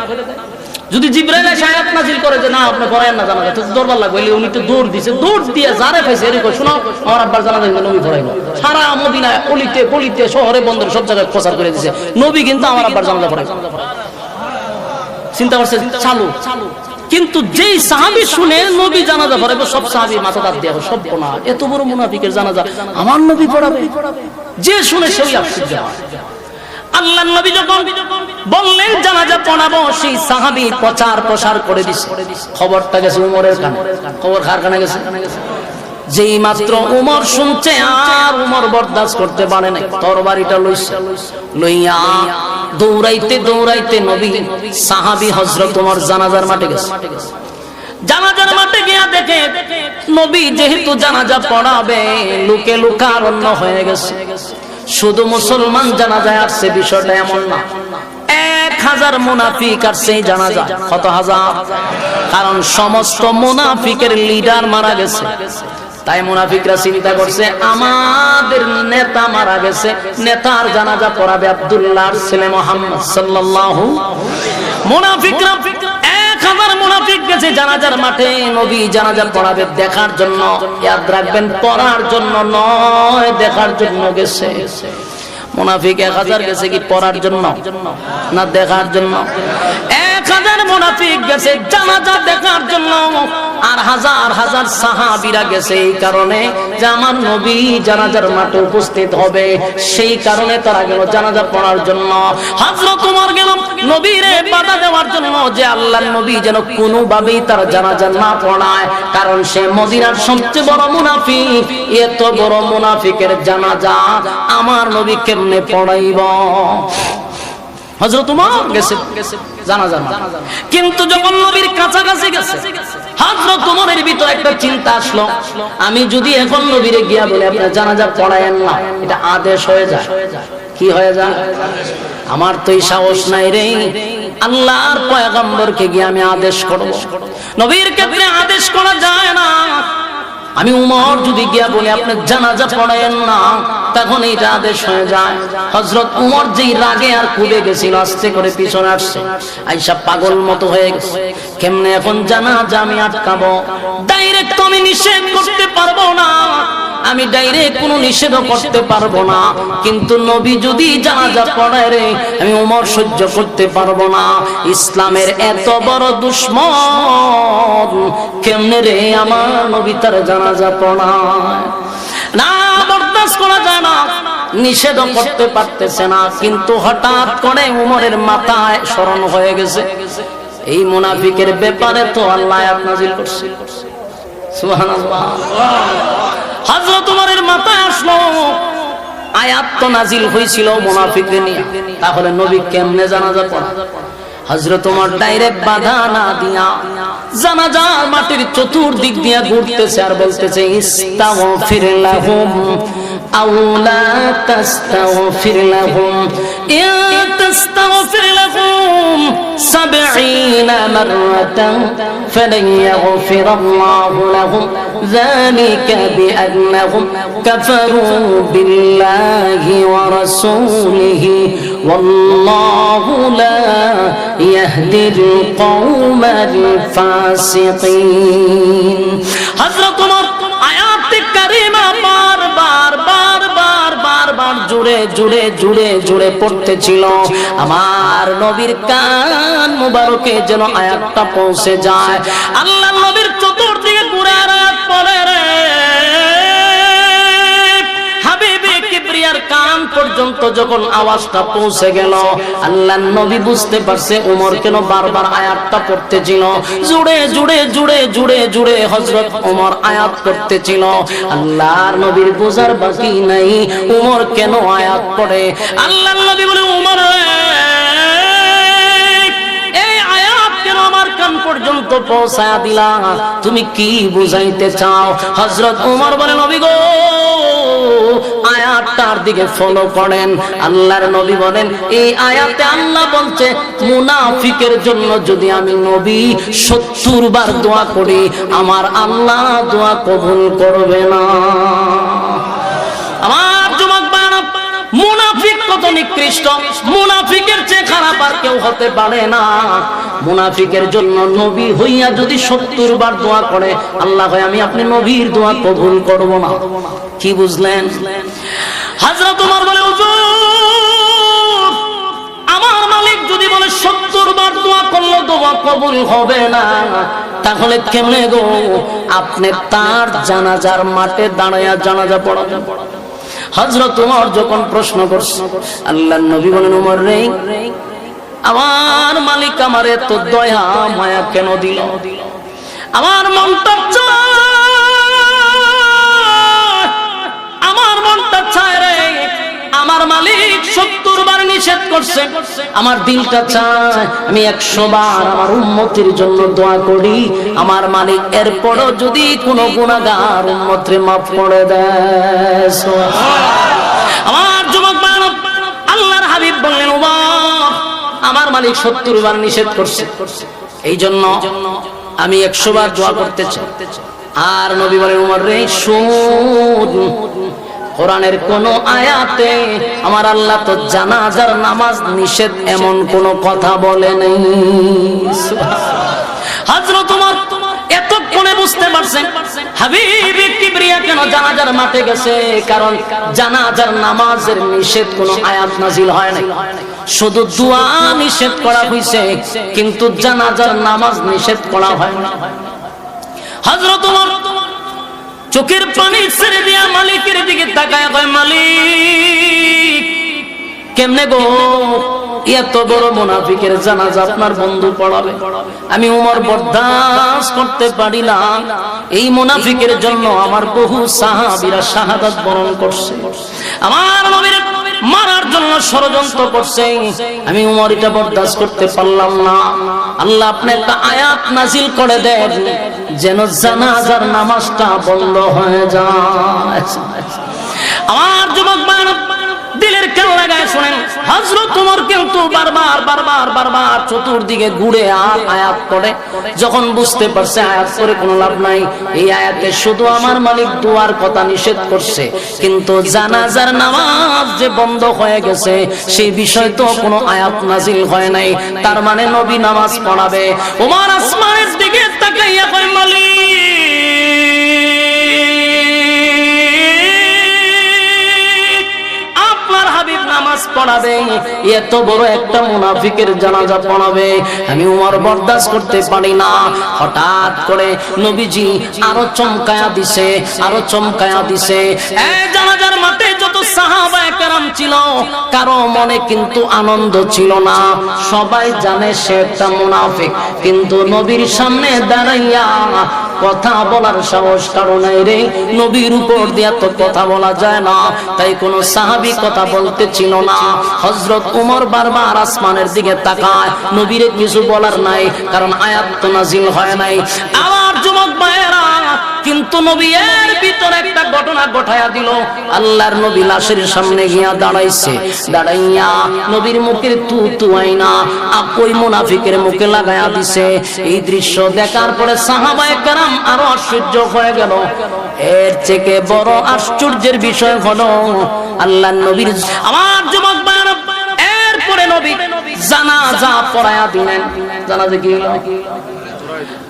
যদি জিবরাইল আয়াত নাযিল করে যে না আপনি পড়ায়েন না জানাজা, তো দৌড়বার লাগবে, উনি তো দৌড় দিছে, দৌড় দিয়ে যারে পাইছে এর কই শোনো আমার আব্বার জানাজা নবী পড়াইলো। সারা মদিনায় অলিতে গলিতে শহরে বন্দরে সব জায়গায় প্রচার করে দিয়েছে নবী কিন্তু আমার আব্বার জানাজা পড়াইলো। চিন্তা করছে চালু, কিন্তু যেই সাহাবী শুনে নবী জানাজা পড়াবে সব সাহাবী মাথা দাঁত দিয়ে সব না, এত বড় মুনাফিকের জানাজা আমার নবী পড়াবে, যে শুনে সেই আশ্চর্য হয়। আল্লাহর নবী যখন বললেন জানাজা পড়াবো, সেই সাহাবী প্রচার প্রসার করে দিছে, খবরটা গেছে উমরের কানে। খবর কার কানে গেছে? যেই মাত্র উমর শুনছে আর উমর বরদাস্ত করতে পারে না, তরবারিটা লইয়া দৌড়াইতে দৌড়াইতে নবী সাহাবী হযরত ওমর জানাজার মাঠে গেছে। জানাজার মাঠে গিয়া দেখে নবী যেহেতু জানাজা পড়াবে লোকে লোকারণ্য হয়ে গেছে। শুধু মুসলমান জানাজায় আসছে বিষয়টা এমন না, 1000 মুনাফিক আসছে এই জানাজা। কত হাজার? কারণ সমস্ত মুনাফিকের লিডার মারা গেছে। তাই মুনাফিকরা চিন্তা করছে আমাদের নেতা মারা গেছে, নেতার জানাজা পড়াবে আব্দুল্লাহর ছেলে মুহাম্মদ সাল্লাল্লাহু। মুনাফিকরা 1000 মুনাফিক গেছে জানাজার মাঠে, নবী জানাজা পড়াবে দেখার জন্য। ইয়াদ রাখবেন, পড়ার জন্য নয়, দেখার জন্য গেছে। মুনাফিক 1000 গেছে কি পড়ার জন্য না দেখার জন্য? 1000 মুনাফিক গেছে জানাজা দেখার জন্য, আর হাজার হাজার সাহাবীরা গেছে এই কারণে যে আমার নবী জানাজার মাঠে উপস্থিত হবে, সেই কারণে তারা গেল জানাজা পড়ার জন্য। হযরত ওমর গেল নবীরে বাধা দেওয়ার জন্য যে আল্লাহর নবী যেন কোনোভাবেই তার জানাজা না পড়ায়, কারণ সে মদিনার সবচেয়ে বড় মুনাফিক। এত বড় মুনাফিকের জানাজা আমার নবী কেমনে পড়াইব? হযরত ওমর গেছে জানাজা, কিন্তু যখন নবীর কাছাকাছি গেছে হযরত ওমরের ভিতরে একটা চিন্তা আসলো, আমি যদি এখন নবীরে গিয়া বলে আপনি জানাজা পড়ায়েন না, এটা আদেশ হয়ে যায়। কি হয়ে যায়? আমার তো এই সাহস নাই রে, আল্লাহর পয়গম্বরকে গিয়ে আমি আদেশ করব। নবীর ক্ষেত্রে আদেশ করা যায় না। আমি উমর যদি গিয়া বলি আপনি জানাজা পড়ায়েন না, তখন এইটা আদেশ হয়ে যায়। হযরত উমর যেই রাগে আর কুড়ে গেছিল, আস্তে করে পিছনে আসছে, আইসা পাগল মতো হয়ে গেছে। কেমনে এখন জানাজা আমি আটকাবো? ডাইরেক্ট তো আমি নিষেধ করতে পারবো না, আমি ডাইরেক্ট কোনো নিষেধ করতে পারবো না, কিন্তু নবী যদি জানাজা পড়ায় রে আমি উমর সহ্য করতে পারবো না। ইসলামের এত বড় দুশমন কেমনে রে আমার নবী তার জানাজা পড়ায়? না, বরদাস্ত করা যায় না। নিষেধ করতে পারতেছে না, কিন্তু হঠাৎ করে উমরের মাথায় স্মরণ হয়ে গেছে এই মুনাফিকের ব্যাপারে তো আল্লাহ আয়াত নাযিল করছে। সুবহানাল্লাহ। হযরত ওমরের মাথায় আসলো আয়াত তো নাযিল হয়েছিল মুনাফিকদের নিয়ে, তাহলে নবী কেমনে জানাজা পড়া? হযরত ওমর ডাইরেক্ট বাধা না দিয়া জানাজার মাটির চতুর্দিক দিয়ে ঘুরতেছে আর বলতেছে ইস্তাগফির লাহুম আও লা তাস্তাগফির লাহুম ইন তাস্তাগফির লাহুম 70 মাররাতান ফালান ইয়াগফিরাল্লাহু লাহুম যালিকা বিআন্নাহুম কাফারু বিল্লাহি ওয়া রাসূলিহি ওয়াল্লাহু লা ইয়াহদিল কওমাল ফাসিকিন। হযরত ওমর আয়াতে কারিমা বারবার জুড়ে পড়তেছিল। আমার নবীর কান মুবারকে যেন আয়াতটা পৌঁছে যায়। আল্লাহ নবীর চতুর্দিকে ঘুরে আয়াত পড়ে রে হাবিবে কিবরিয়ার কান পর্যন্ত যখন আওয়াজটা পৌঁছে গেল, আল্লাহ নবী বুঝতে পারছে ওমর কেন বারবার আয়াতটা পড়তেছিল। জুড়ে হযরত ওমর আয়াত করতেছিল। আল্লাহর নবীর বোঝার বাকি নাই ওমর কেন আয়াত পড়ে। আল্লাহর নবী বলে, ওমর এই আয়াত কেন আমার কান পর্যন্ত পৌঁছায়া দিলা, তুমি কি বুঝাইতে চাও? হযরত ওমর বলে, নবী গো আয়াতটার দিকে ফলো করেন। আল্লাহর নবী বলেন, এই আয়াতে আল্লাহ বলছে মুনাফিকের জন্য যদি আমি নবী 70 বার দোয়া করি আমার আল্লাহ দোয়া কবুল করবে না। আমার যুবক ভাইরা, মুনাফিক কত নিকৃষ্ট, মুনাফিকের চেয়ে খারাপ আর কেউ হতে পারে না। মুনাফিকের জন্য নবী হইয়া যদি 70 বার দোয়া করে আল্লাহ হয় আমি আপনি নবীর দোয়া কবুল করব না। কি বুঝলেন? হযরত ওমর বলে, হুজুর আমার মালিক যদি বলে 70 বার দোয়া করলে দোয়া কবুল হবে না, তাহলে কেমনে গো আপনি তার জানাজার মাঠে দাঁড়ায়া জানাজা পড়াবেন? হযরত ওমর যখন প্রশ্ন করছে, আল্লাহর নবী বলেন, ওমর রে আমার মালিক আমারে তো দয়া মায়া কেন দিল? আমার মনটা চায় রে আমার মালিক 70 বার নিষেধ করছে, আমার দিলটা চায় আমি 100 বার আমার উম্মতের জন্য দোয়া করি। আমার মালিক এরপরও যদি কোনো গুনাহগার উম্মতরে মাফ করে দেয়। আমার যুবক ভাইরা, আল্লাহর হাবিব বললেন, ওমর আমার মালিক 70 বার নিষেধ করছে, এই জন্য আমি 100 বার দোয়া করতে চাই। আর নবী বলেন, ওমর রে শুন, কোরআনের কোন আয়াতে আমার আল্লাহ তো জানাজার নামাজ নিষেধ এমন কোন কথা বলে নাই। হযরত ওমর এতক্ষণে বুঝতে পারছেন হাবিবে কিবরিয়া কেন জানাজার মাঠে গেছে, কারণ জানাজার নামাজের নিষেধ কোন আয়াত নাজিল হয় নাই, শুধু দোয়া নিষেধ করা হয়েছে কিন্তু জানাজার নামাজ নিষেধ করা হয় না। হযরত ওমর চোখের পানি ছেড়ে দিয়া মালিকের দিকে তাকায় কয়, মালিক কেমনে গো এত বড় মুনাফিকের জানাজা আপনার বন্ধু পড়াবে? আমি ওমর বরদাস্ত করতে পারি না। এই মুনাফিকের জন্য আমার বহু সাহাবীরা শাহাদাত বরণ করছে, আমার নবীর মারার জন্য ষড়যন্ত্র করছে। আমি ওমর এটা বরদাস্ত করতে পারলাম না। আল্লাহ আপনি একটা আয়াত নাজিল করে দেন যেন জানাজার নামাজটা বন্ধ হয়ে যায়। আমার যুবক ভাইরা দিলের কান লাগায় শুনেন, হযরত ওমর কিন্তু বারবার চতুর্দিকে ঘুরে আর আয়াত পড়ে। যখন বুঝতে পারছে আয়াত পড়ে কোনো লাভ নাই, এই আয়াতে শুধু আমার মালিক দুয়ার কথা নিষেধ করছে কিন্তু জানাজার নামাজ যে বন্ধ হয়ে গেছে সেই বিষয় তো কোনো আয়াত নাজিল হয় নাই, তার মানে নবী নামাজ পড়াবে। ওমর আসমানের দিকে তাকাইয়া কয়, মালিক নামাজ পড়াবে, এত বড় একটা মুনাফিকের জানাজা পড়াবে, আমি ওমর বরদাস্ত করতে পারি না। হঠাৎ করে নবীজি আরো চমকায়া দিছে। এই জানাজার মাঠে যত সাহাবায়ে কেরাম ছিল কারো মনে কিন্তু আনন্দ ছিল না, সবাই জানে সে একটা মুনাফিক, কিন্তু নবীর সামনে দাঁড়াইয়া কথা বলার সাহস কারো নাই রে। নবীর উপর দিয়া তো কথা বলা যায় না, তাই কোন সাহাবী কথা বলতে ছিল না। হযরত ওমর বারবার আসমানের দিকে তাকায়, নবীরে কিছু বলার নাই, কারণ আয়াত তো নাজিল হয় নাই। আমার যুবক ভাইয়েরা, কিন্তু নবী এর ভিতরে একটা ঘটনা ঘটায়া দিল। আল্লাহর নবী লাশের সামনে গিয়া দাঁড়াইছে, দাঁড়াইয়া নবীর মুখের তু আইনা ওই মুনাফিকের মুখে লাগায়া দিছে। এই দৃশ্য দেখার পরে সাহাবায়ে কেরাম আরো আশ্চর্য হয়ে গেল। এর থেকে বড় আশ্চর্যের বিষয় হলো আল্লাহর নবীর, আমার যুবক ভাইয়েরা, এরপরে নবী জানাজা পড়ায়া দিলেন। জানাজা কি হলো?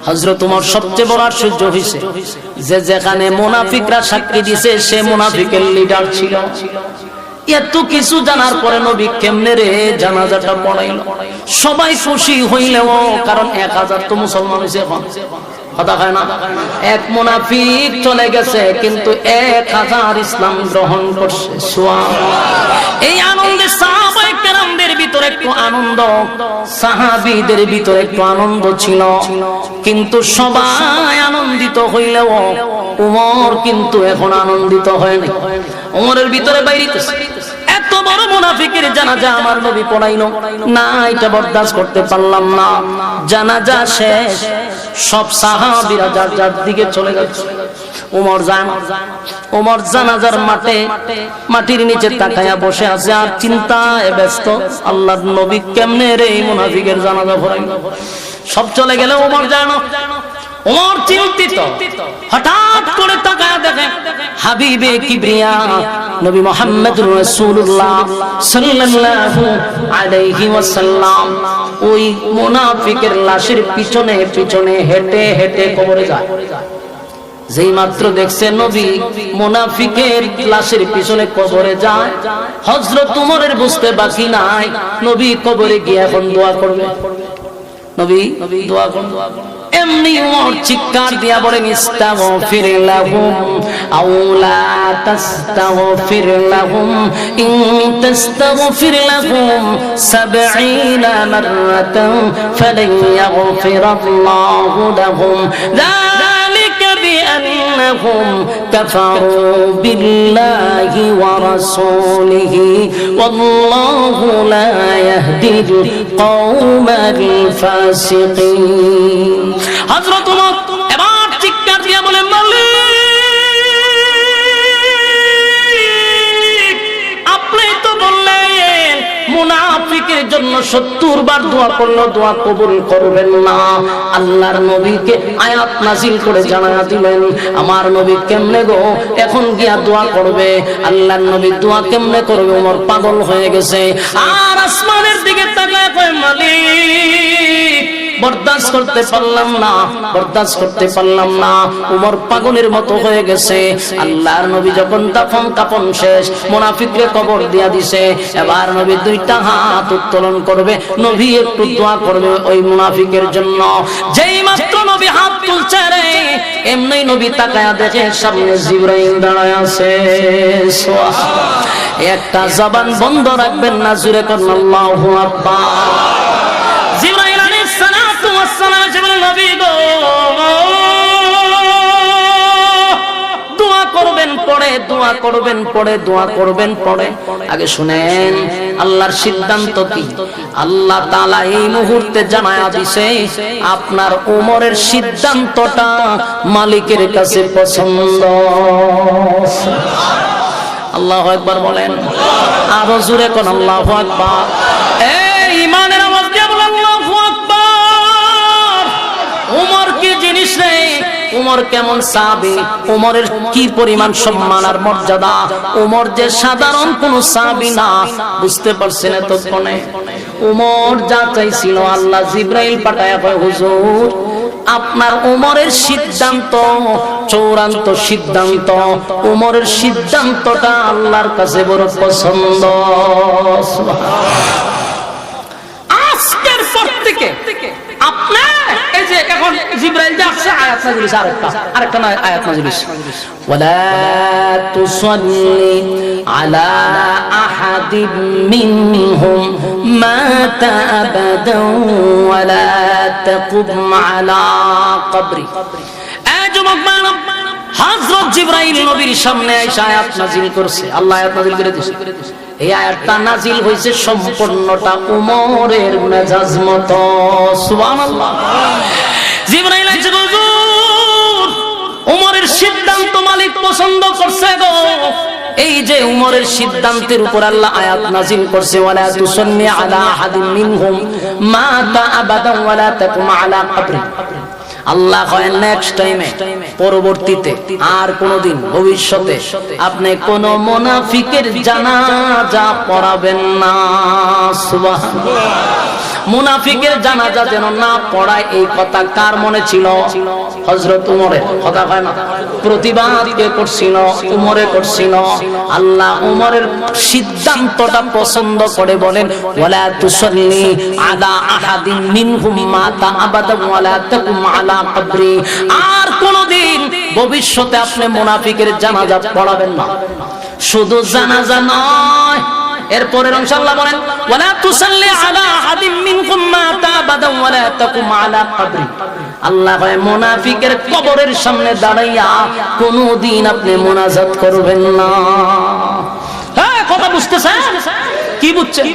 হযরত ওমর সবচেয়ে বড় আশ্চর্য হইছে যে যেখানে মুনাফিকরা সাক্ষী দিছে সে মুনাফিকের লিডার ছিল। এত কিছু জানার পরে নবী কেমনে রে জানাজাটা পড়াইল? সবাই খুশি হইলেও, কারণ 1000 তো মুসলমান হইছে। এখন কথা হয় না, এক মুনাফিক চলে গেছে কিন্তু 1000 ইসলাম গ্রহণ করছে। সুবহানাল্লাহ। এই আনন্দে সাহাবায়ে কেরামদের ভিতরে একটু আনন্দ, সাহাবীদের ভিতরে একটু আনন্দ ছিল, কিন্তু সবাই আনন্দিত হইলেও ওমর কিন্তু এখন আনন্দিত হয়নি। ওমরের ভিতরে বাইরিতেছে, এত বড় মুনাফিকের জানাজা আমার নবী পড়াইলো না, এটা বরদাস্ত করতে পারলাম না। জানাজা শেষ, সব সাহাবীরা যার যার দিকে চলে যাচ্ছে। ওমর জানাজার মাটির নিচে তাকায়া বসে আছে আর চিন্তায় ব্যস্ত, আল্লাহর নবী কেমনে রে এই মুনাফিকের জানাজা পড়াইলো। সব চলে গেলে ওমর জানো, ওমর চিন্তিত। হঠাৎ করে তাকায়া দেখে হাবিবে কিবরিয়া নবী মুহাম্মদুর রাসূলুল্লাহ সাল্লাল্লাহু আলাইহি ওয়াসাল্লাম ওই মুনাফিকের লাশের পিছনে পিছনে হেঁটে হেঁটে কবরে যায়। যেই মাত্র দেখছে নবী মুনাফিকের লাশের পিছনে কবরে যায়, হযরত ওমরের বুঝতে বাকি নাই নবী কবরে গিয়ে এখন দোয়া করবে। নবী দোয়া করবে, এমনি ওমর চিৎকার দিয়া বলেন, ইস্তাগফির লাহুম আও লা তাস্তাগফির লাহুম ইন তাস্তাগফির লাহুম 70 মাররাতান ফালান ইয়াগফিরাল্লাহু লাহুম যালিকা বিআন্নাহুম কাফারু বিল্লাহি ওয়া রাসূলিহি ওয়াল্লাহু লা ইয়াহদিল কওমাল ফাসিকিন। হযরত ওমর এবার চিৎকার দিয়ে বলেন, মালিক আপনি তো বললেন মুনাফিকের জন্য 70 বার দোয়া করলো দোয়া কবুল করবেন না। আল্লাহর নবীকে আয়াত নাজিল করে জানায়া দিলেন, আমার নবী কেমনে গো এখন গিয়া দোয়া করবে? আল্লাহর নবী দোয়া কেমনে করবে? ওমর পাগল হয়ে গেছে আর আসমানের দিকে তাকায় কয়, মালিক বরদাস্ত করতে পারলাম না, বরদাস্ত করতে পারলাম না। ওমর পাগলের মতো হয়ে গেছে। আল্লাহর নবী যখন দাফন কাফন শেষ, মুনাফিকরে কবর দিয়া দিছে, এবার নবী দুইটা হাত উত্তোলন করবে, নবী একটু দোয়া করবে ওই মুনাফিকের জন্য। যেই মাত্র নবী হাত তুলছে রে, এমনি নবী তাকায়া দেখে সামনে জিবরাইল দাঁড়ায় আছে। একটা জবান বন্ধ রাখবেন না, জুরে করুন আল্লাহু আকবার। জিবরাইল আলাইহিস সালাতু ওয়াস সালাম বলেন, নবী গো দোয়া করবেন পড়ে, দোয়া করবেন পড়ে, দোয়া করবেন পড়ে। আগে শুনেন আল্লাহর সিদ্ধান্ত কি। আল্লাহ তাআলা এই মুহূর্তে জানায়া দিছে আপনার ওমরের সিদ্ধান্তটা মালিকের কাছে পছন্দ। আল্লাহু আকবার বলেন, আরো জোরে কোন আল্লাহু আকবার। এই ঈমানের আওয়াজ দিয়ে বলেন আল্লাহু আকবার। ওমর কি জিনিস রে? ওমর কেমন সাহাবী, ওমরের কি পরিমাণ সম্মান আর মর্যাদা। ওমর যে সাধারণ কোন সাহাবী না, বুঝতে পারছেন এতক্ষণে? ওমর যা চাইছিল আল্লাহ জিবরাইল পাঠায়া কয়, হুজুর আপনার ওমরের সিদ্ধান্ত চূড়ান্ত সিদ্ধান্ত, ওমরের সিদ্ধান্তটা আল্লাহর কাছে বড় পছন্দ। আজকের পর থেকে আপনি এই যে এখন জিবরাইল যে আসছে, আয়াত নাযিল হইছে, আরেকটা না আয়াত নাযিল হইছে, ওয়ালা তুসাল্লি আলা আহাদিন মিনহুম মাতা আবাদান ওয়ালা তাকুম আলা কবরি। এই যুবক বান্দা, হযরত জিবরাইল নবীর সামনে এসে আয়াত নাযিল করছে, আল্লাহ আয়াত নাযিল করে দিয়েছে। এই আয়াতটা নাযিল হয়েছে সম্পূর্ণটা ওমরের মেজাজ মতো। সুবহানাল্লাহ। জিবরাইল আইছে, হুজুর মালিক পছন্দ করছে গো। এই যে উমরের সিদ্ধান্তের উপর আল্লাহ আয়াত নাযিল করছে, ওয়ালা তুসাল্লি আলা আহাদিন মিনহুম মাতা আবাদান ওয়ালা তাকুম আলা কবরি। আল্লাহ কয় নেক্সট টাইমে, পরবর্তীতে আর কোনদিন ভবিষ্যতে আপনি কোন মুনাফিকের জানাজা পড়াবেন না। সুবহানাল্লাহ। মুনাফিকের জানাজা যেন না পড়ায়, এই কথা কার মনে ছিল? হযরত উমরের। কথা হয় না? প্রতিবাদ কে করছিল? উমরে করছিল। আল্লাহ উমরের সিদ্ধান্তটা পছন্দ করে বলেন, ওয়ালা তুসাল্লি আলা আহাদিন মিনহুম মাতা আবাদান ওয়ালা তাকুম আলা কবরি। আর কোনদিন ভবিষ্যতে আপনি মুনাফিকের জানাজা পড়াবেন না। শুধু জানাজা নয়, এরপরের অংশ আল্লাহ বলেন, ওয়ালা তুসাল্লি আলা আহাদিন মিনকুম মাতা আবাদান ওয়ালা তাকুম আলা কবরি। আল্লাহ কয় মুনাফিকের কবরের সামনে দাঁড়াইয়া কোনদিন আপনি মুনাজাত করবেন না। হ্যাঁ, কথা বুঝতেছেন? কি বুঝছেন?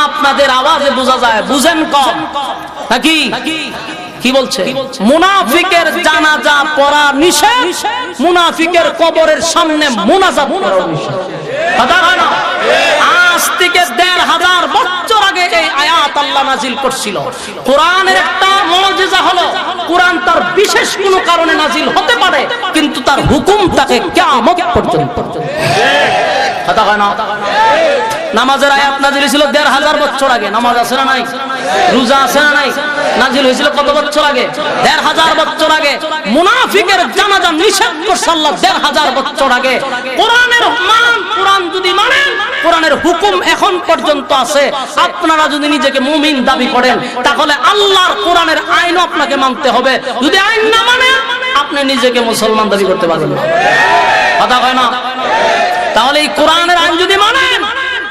আপনাদের আওয়াজে বোঝা যায় বুঝেন কম নাকি? কি বলছে? মুনাফিকের জানাজা পড়া নিষেধ, মুনাফিকের কবরের সামনে মুনাজাত করা নিষেধ। কথা হয় না? আজ থেকে ১৫০০ বছর আগে এই আয়াত আল্লাহ নাযিল করছিল। কোরআনের একটা মুজিজা হলো, কোরআন তার বিশেষ কোনো কারণে নাযিল হতে পারে, কিন্তু তার হুকুম থাকে কিয়ামত পর্যন্ত। কথা হয় না? নামাজের আয়াত নাযিল হয়েছিল ১৫০০ বছর আগে। নামাজ আছে না নাই? রোজা আছে না নাই? নাযিল হয়েছিল কত বছর আগে? ১৫০০ বছর আগে। মুনাফিকের জানাজা নিষেধ করছে আল্লাহ ১৫০০ বছর আগে। কোরআনের মান, কোরআন যদি মানেন, কোরআনের হুকুম এখন পর্যন্ত আছে। আপনারা যদি নিজেকে মুমিন দাবি করেন, তাহলে আল্লাহর কোরআনের আইনও আপনাকে মানতে হবে। যদি আইন না মানেন, আপনি নিজেকে মুসলমান দাবি করতে পারবেন না। কথা হয় না? তাহলে এই কোরআনের আইন যদি মানেন,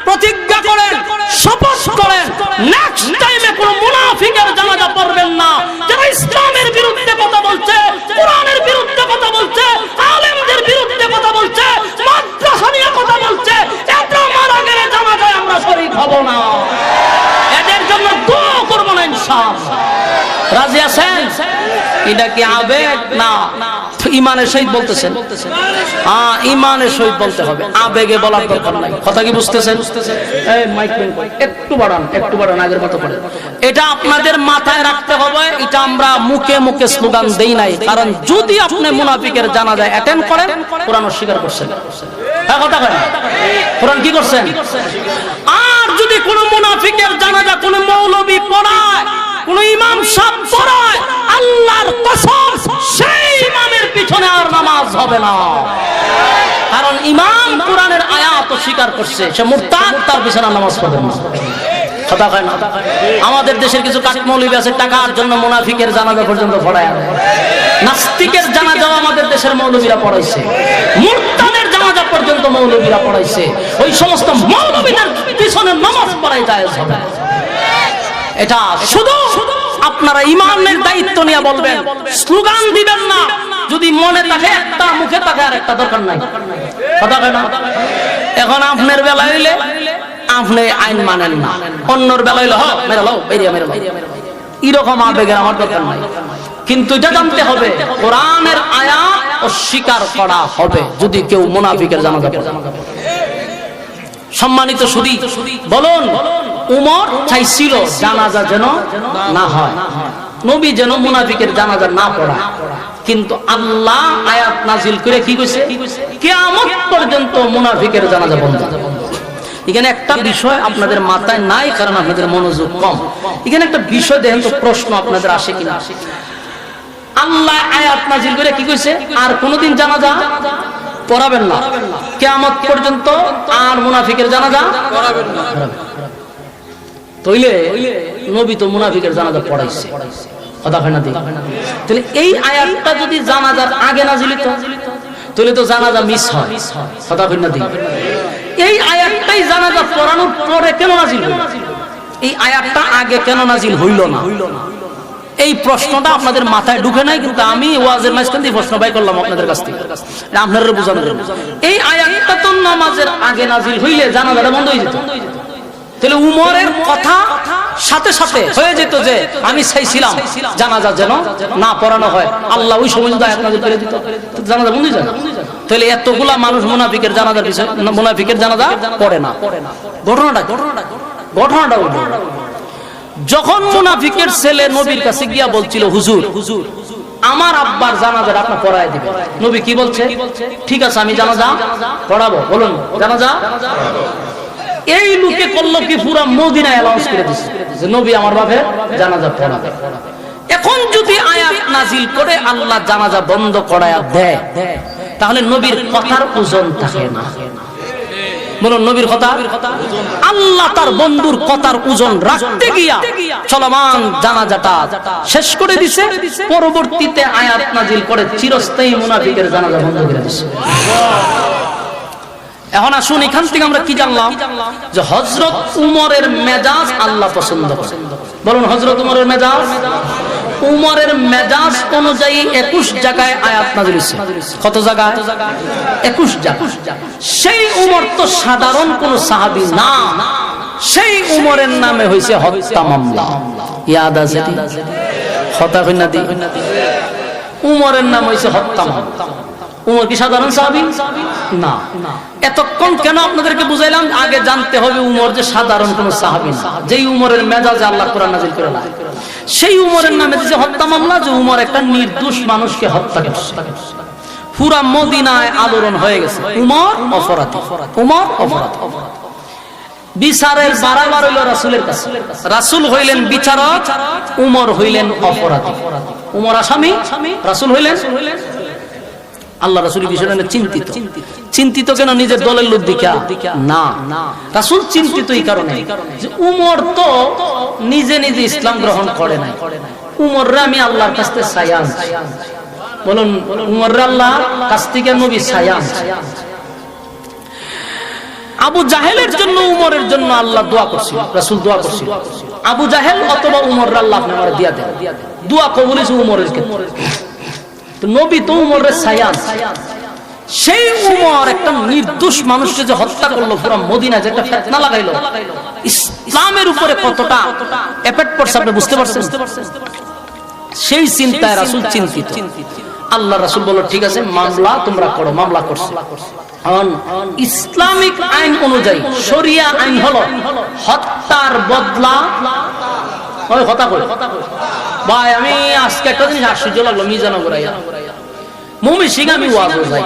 প্রতিজ্ঞা করেন, শপথ করেন, নেক্সট টাইমে কোন মুনাফিকের জানাজা পড়বেন না। যারা ইসলামের বিরুদ্ধে কথা বলছে, কোরআনের বিরুদ্ধে কথা বলছে, আলেমদের বিরুদ্ধে কথা বলছে, মাদ্রাসা নিয়ে কথা বলছে, এত মারা গেলে জানাজায় আমরা শরীক হব না। এদের জন্য দোয়া করব না ইনশাআল্লাহ। রাজি আছেন? এটা কি আবেগ না ইমানের সহিত বলতেছেন? হ্যাঁ, ইমানের সহিত বলতে হবে, আবেগে বলার দরকার নাই। কথা কি বুঝতেছেন? এই মাইক একটু বাড়ান আগের মতো করে। এটা আপনাদের মাথায় রাখতে হবে। এটা আমরা মুখে মুখে স্লোগান দেই নাই, কারণ যদি আপনি মুনাফিকের জানাজা অ্যাটেন্ড করেন, কোরআন অস্বীকার করছেন। হ্যাঁ, কথা কয় না? কোরআন কি করছেন? আর যদি কোন মুনাফিকের জানাজা কোন মৌলবী পড়ায়, কোন ইমাম সাহেব পড়ায়, আল্লাহর কসম সেই ইমামের পিছনে আর নামাজ হবে না। কারণ ইমাম কোরআনের আয়াত স্বীকার করছে, সে মুরতাদ, তার পিছনে নামাজ পড়বে না। কথা কয় না? আমাদের দেশের কিছু কাঠমৌলবী আছে, টাকার জন্য মুনাফিকের জানাজা পর্যন্ত পড়ায়। নাস্তিকের জানাজাও আমাদের দেশের মৌলবীরা পড়াইছে, মুরতাদের জানাজা পর্যন্ত মৌলবীরা পড়াইছে। ওই সমস্ত মৌলবীদের পিছনে নামাজ পড়াই যায় হবে। এটা শুধু আপনারা ইমানের দায়িত্ব নিয়ে বলবেন, স্লোগান দিবেন না। যদি মনে থাকে একটা, মুখে থাকে আর একটা, দরকার নাই। কথা কয় না? এখন আপনার বেলা হইলে আপনি আইন মানেন না, অন্যর বেলা হইলে হ মেরে লাও, বেরিয়ে মেরে লাও, এরকম আবেগের আমার দরকার নাই। কিন্তু এটা জানতে হবে, কোরআনের আয়াত অস্বীকার করা হবে যদি কেউ মুনাফিকের জানাজা পড়ে। সম্মানিত সুধী, বলুন, উমর চাইছিল জানাজা যেন না হয়, নবী যেন মুনাফিকের জানাজা না পড়ায়, কিন্তু আল্লাহ আয়াত নাজিল করে কি কইছে? কিয়ামত পর্যন্ত মুনাফিকের জানাজা বন্ধ। এখানে একটা বিষয় আপনাদের মাথায় নাই, কারণ আপনাদের মনোযোগ কম। এখানে একটা বিষয় দেখেন তো, প্রশ্ন আপনাদের আসে কিনা। আল্লাহ আয়াত নাজিল করে কি কইছে? আর কোনদিন জানাজা পড়াবেন না, কিয়ামত পর্যন্ত আর মুনাফিকের জানাজা পড়াবেন না। তইলে নবী তো মুনাফিকের জানাজা পড়াইছে। কথা হয় না? তাহলে এই আয়াতটা যদি জানাজার আগে নাজিল হতো, তাহলে তো জানাজা মিস হয়। কথা হয় না? এই আয়াতটাই জানাজা পড়ানোর পরে কেন নাজিল হইল? এই আয়াতটা আগে কেন নাজিল হইল না? এই প্রশ্নটা আপনাদের মাথায় ঢুকে নাই, কিন্তু আমি ওয়াজের মাঝখান দিয়ে প্রশ্ন বাই করলাম আপনাদের কাছ থেকে, আপনারা বুঝানোর জন্য। এই আয়াতটা তো নামাজের আগে নাজিল হইলে জানাজাটা বন্ধ হয়ে যেত। তাহলে উমরের কথা সাথে সাথে হয়ে যেত যে আমি চাইছিলাম জানাজা যেন না পড়ানো হয়, আল্লাহ ওই সময় যদি আয়াত নাজিল করে দিত, জানাজা বন্ধ হয়ে যায়। তাহলে এতগুলা মানুষ মুনাফিকের জানাজার বিষয় মুনাফিকের জানাজা পড়ে না। ঘটনাটা যখন মুনাফিকের ছেলে নবীর কাছে গিয়া বলছিল, হুজুর আমার আব্বার জানাজার আপনি পড়ায় দিবেন। নবী কি বলছে? ঠিক আছে আমি জানাজা পড়াবো। বলুন জানাজা। এই লোকে করলো কি, পুরা মদিনা অ্যালাউন্স করে দিচ্ছে যে নবী আমার বাপের জানাজা পড়াবে। এখন যদি আয়াত নাজিল করে আল্লাহ জানাজা বন্ধ করায়া দেয়, তাহলে নবীর কথার ওজন থাকে না। বলুন নবীর কথা, আল্লাহ তার বন্ধুর কথার ওজন রাখতে গিয়া চলমান জানাজাটা শেষ করে দিছে। পরবর্তীতে আয়াত নাজিল করে চিরস্থায়ী মুনাফিকের জানাজা বন্ধ করে দিছে। এখন আসুন এখান থেকে আমরা কি জানলাম? যে হযরত উমরের মেজাজ আল্লাহ পছন্দ করেন। বলুন হযরত উমরের মেজাজ, উমরের মেজাজ অনুযায়ী 21 জায়গায় আয়াত নাযিল হয়েছে। কত জায়গায়? 21 জায়গায়। সেই উমর তো সাধারণ কোন সাহাবী না, সেই উমরের নামে হয়েছে হত্যা মামলা। ইয়াদ আছে? কথা কইনা দি, উমরের নাম হয়েছে হত্যা মামলা। উমর কি সাধারণ সাহাবী না? এতক্ষণ কেন আপনাদেরকে বুঝাইলাম? আগে জানতে হবে উমর যে সাধারণ কোন সাহাবী না, যেই উমরের মেজাজে আল্লাহ কোরআন নাযিল করে না। সেই উমরের নামে যে হত্যা মামলা, যে উমর একটা নির্দোষ মানুষকে হত্যা করেছে। পুরা মদিনায় আলোড়ন হয়ে গেছে, উমর অপরাধী, উমর অপরাধী। বিচারের বারবার হইল রাসূলের কাছে, রাসূল হইলেন বিচারক, উমর হইলেন অপরাধী। উমর আসামি, রাসূল হইলেন। আল্লাহ রাসূল বিষয়টা চিন্তিত। চিন্তিত কেন? নিজের দলের লোক দেখা না, রাসূল চিন্তিত এই কারণে যে উমর তো নিজে নিজে ইসলাম গ্রহণ করে নাই। উমররে আমি আল্লাহর কাছ থেকে ছায়া আনছি। বলুন উমররে আল্লাহর কাছ থেকে নবী ছায়া আনছে। আবু জাহেলের জন্য উমরের জন্য আল্লাহ দোয়া করছিল, রাসূল দোয়া করছিল, আবু জাহেল অথবা উমররে আল্লাহ আপনি আমারে দিয়া দেন। দোয়া কবুল হইছে উমরের ক্ষেত্রে। নবী তো উমরের ছায়া। সেই উমর একটা নির্দোষ মানুষকে যে হত্যা করলো, পুরো মদিনা যেটা ফিতনা লাগাইলো, ইসলামের উপরে কতটা এফেক্ট পড়ছে আপনি বুঝতে পারছেন? সেই চিন্তায় রাসূল চিন্তিত। আল্লাহ রাসূল বলল ঠিক আছে মামলা তোমরা করো। মামলা করছে। ইসলামিক আইন অনুযায়ী শরিয়া আইন হলো হত্যার বদলা। ওই কথা কই ভাই, আমি আজকে একটা জিনিস আশ্চর্য লাগলো। মিজানগর ময়মনসিংহ আমি ওয়াজ যাই,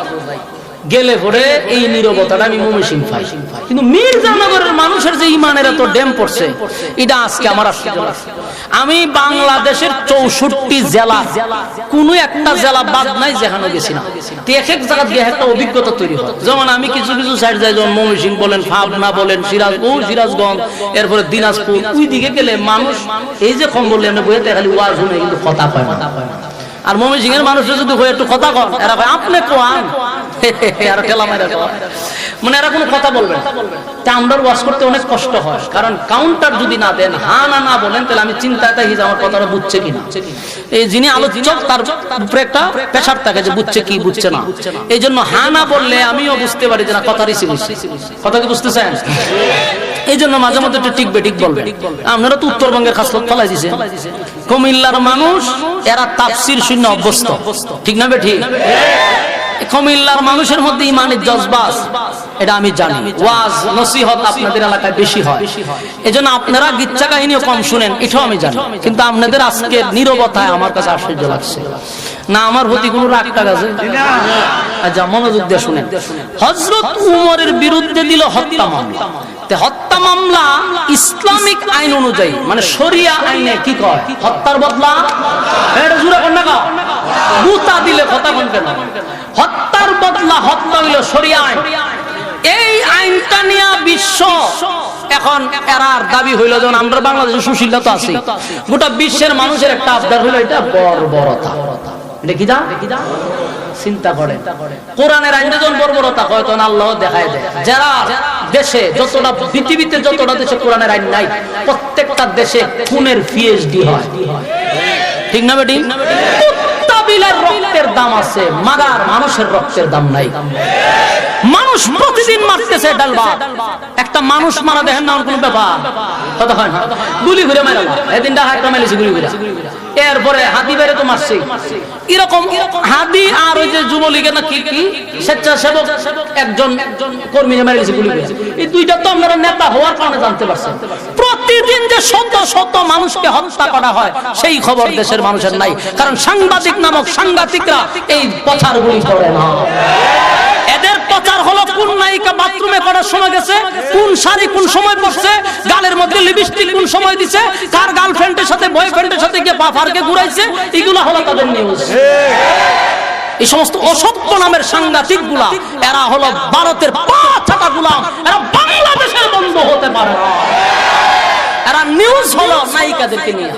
গেলে পরে এই নীরবতাটা আমি ময়মনসিংহ পাই। কিন্তু মির্জানগরের মানুষের যে ইমানের এত ড্যাম পড়ছে, এটা আজকে আমার আশ্চর্য লাগছে। আমি বাংলাদেশের 64 জেলা, কোন একটা জেলা বাদ নাই যেখানে গেছি না। এক এক জায়গা গিয়ে একটা অভিজ্ঞতা তৈরি হয়। যেমন আমি কিছু কিছু সাইড যাই, যেমন ময়মনসিংহ বলেন, পাবনা বলেন, সিরাজগঞ্জ, এরপরে দিনাজপুর, ওই দিকে গেলে মানুষ এই যে কম বললে আমি বইতে খালি ওয়াজ শুনে কিন্তু কথা পায় না। আর ময়মনসিংহের মানুষরা যদি হয়ে একটু কথা কন, এরা ভাই আপনি কোয়ান আর ঠেলা মাইরা কোয়ান, মানে এরা কোনো কথা বলবেন। তা আমরা ওয়াজ করতে অনেক কষ্ট হয়, কারণ কাউন্টার যদি না দেন, হা না বলেন, তাহলে আমি চিন্তায় থাকি যে আমার কথাটা বুঝছে কিনা। এই যিনি আলোচক তার উপরে একটা প্রেশার থাকে যে বুঝছে কি বুঝছে না। এই জন্য হা না বললে আমিও বুঝতে পারি যে না কথা রিসিভ হচ্ছে। কথা কি বুঝতেছেন? এই জন্য মাঝে মধ্যে একটু টিকবে ঠিক বলবেন। আপনারা তো উত্তরবঙ্গের খাসলত ফলাই দিয়েছেন। কুমিল্লার মানুষ এরা তাফসীর শূন্য অভ্যস্ত, ঠিক না বে ঠিক? কুমিল্লার মানুষের মধ্যে ইমানের জজবা এটা আমি জানি। ওয়াজ নসিহত আপনাদের এলাকায় বেশি হয়, এজন্য আপনারা গিচ্ছা কাহিনীও কম শুনেন, এটাও আমি জানি। কিন্তু আপনাদের আজকে নীরবতায় আমার কাছে আশ্চর্য লাগছে। না আমার প্রতি কোনো রাগ টাগ আছে? আচ্ছা মনোযোগ দিয়ে শুনেন। হযরত উমরের বিরুদ্ধে দিল হত্যা মামলা। হত্যা মামলা ইসলামিক আইন অনুযায়ী, মানে শরিয়া আইনে কি কয়? হত্যার বদলা গুতা দিলে কথা কোন কেন? হত্যার বদলা হত্যা হইল শরিয়া আইন। এই আইনটা নিয়ে বিশ্ব এখন এরার দাবি হইল, যেমন আমরা বাংলাদেশে সুশীলতা আছে, গোটা বিশ্বের মানুষের একটা আবদার হইল এটা বর্বরতা। দেখি যা চিন্তা করে কোরআনের আইনে যখন বর্বরতা হয় তখন আল্লাহ দেখায় দেয়। যারা দেশে যতটা, পৃথিবীতে যতটা দেশে কোরআনের আইন নাই, প্রত্যেকটা দেশে খুনের পিএইচডি হয়, ঠিক না বেটি? রক্তের দাম আছে, মাগার মানুষের রক্তের দাম নাই। মানুষ প্রতিদিন মারতেছে ডালবা, একটা মানুষ মারা দেখেন না কোনো ব্যাপার, কথা হয় না, গুলি ঘুরে মারা, এদিন ডাক্তার মেলেছে গুলি ঘুরে, এরপরে হাতি বেড়ে তো মারছে, এরকম হাদি আর ওই যে যুবলীগের না কি কি স্বেচ্ছাসেবক একজন কর্মীকে মেরে গেছে গুলি করে, এই দুইটা তো আপনারা নেতা হওয়ার কারণে জানতে পারছেন। প্রতিদিন যে শত শত মানুষকে হত্যা করা হয় সেই খবর দেশের মানুষের নাই, কারণ সাংবাদিক নামক সাংঘাতিকরা এই প্রচারগুলি করে না। এদের প্রচার হলো কোন নায়িকা বাথরুমে করার সময় গেছে, কোন শাড়ি কোন সময় পরছে, গালের মধ্যে লিপস্টিক কোন সময় দিছে, কার গার্লফ্রেন্ডের সাথে বয়ফ্রেন্ডের সাথে গিয়ে বাফারকে ঘুরাইছে, এগুলো হলো তাদের নিউজ। এই সমস্ত অসত্য নামের সাংঘাতিক গুলা, এরা হলো ভারতের পাঁচটা গুলাম, এরা বাংলাদেশের বন্ধু হতে পারে না। এরা নিউজ হলো নায়িকাদেরকে নিয়ে,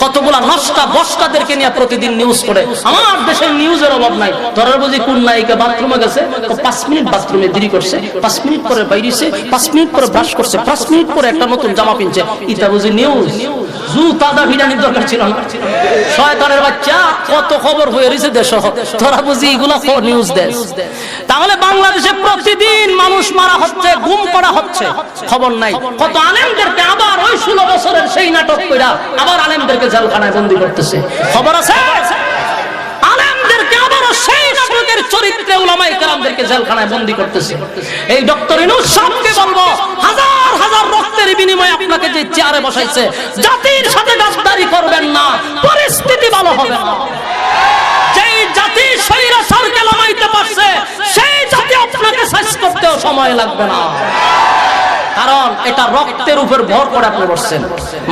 কতগুলা নষ্টা বস্তাদেরকে নিয়ে প্রতিদিন নিউজ করে। আমার দেশের নিউজের অভাব নাই। ধরার বুঝি কোন নায়িকা বাথরুমে গেছে, 5 মিনিট বাথরুমে দেরি করছে, 5 মিনিট পরে বাইরেছে, 5 মিনিট পরে ব্রাশ করছে, 5 মিনিট পরে একটা নতুন জামা কিনছে, এটা বুঝি নিউজ? জুতাদা ভিড়ানির দরকার ছিল না। শয়তানের বাচ্চা, কত খবর হয়ে রয়েছে দেশ, তোরা বুঝি এগুলা নিউজ দেশ। তাহলে বাংলাদেশে প্রতিদিন মানুষ মারা হচ্ছে, গুম করা হচ্ছে, খবর নাই। কত আলেমদেরকে আবার ওই 16 বছরের সেই নাটক কইরা আবার আলেমদেরকে জেলখানায় বন্দী করতেছে, খবর আছে? আলেমদেরকে আবার সেই নাটকের চরিত্রে উলামায়ে কেরামদেরকে জেলখানায় বন্দী করতেছে। এই ডক্টর ইউনূস সাহেবকে বলবো, হাজার হাজার রক্তের বিনিময়ে আপনাকে যে চেয়ারে বসাইছে, জাতির সাথে গাদ্দারি করবেন না, পরিস্থিতি ভালো হবে না। যেই জাতি স্বৈরাচারকে লামাইতে পারছে, সেই জাতি আপনাকে শেষ করতেও সময় লাগবে না, কারণ এটা রক্তের উপর ভর করে আপনি বসছেন।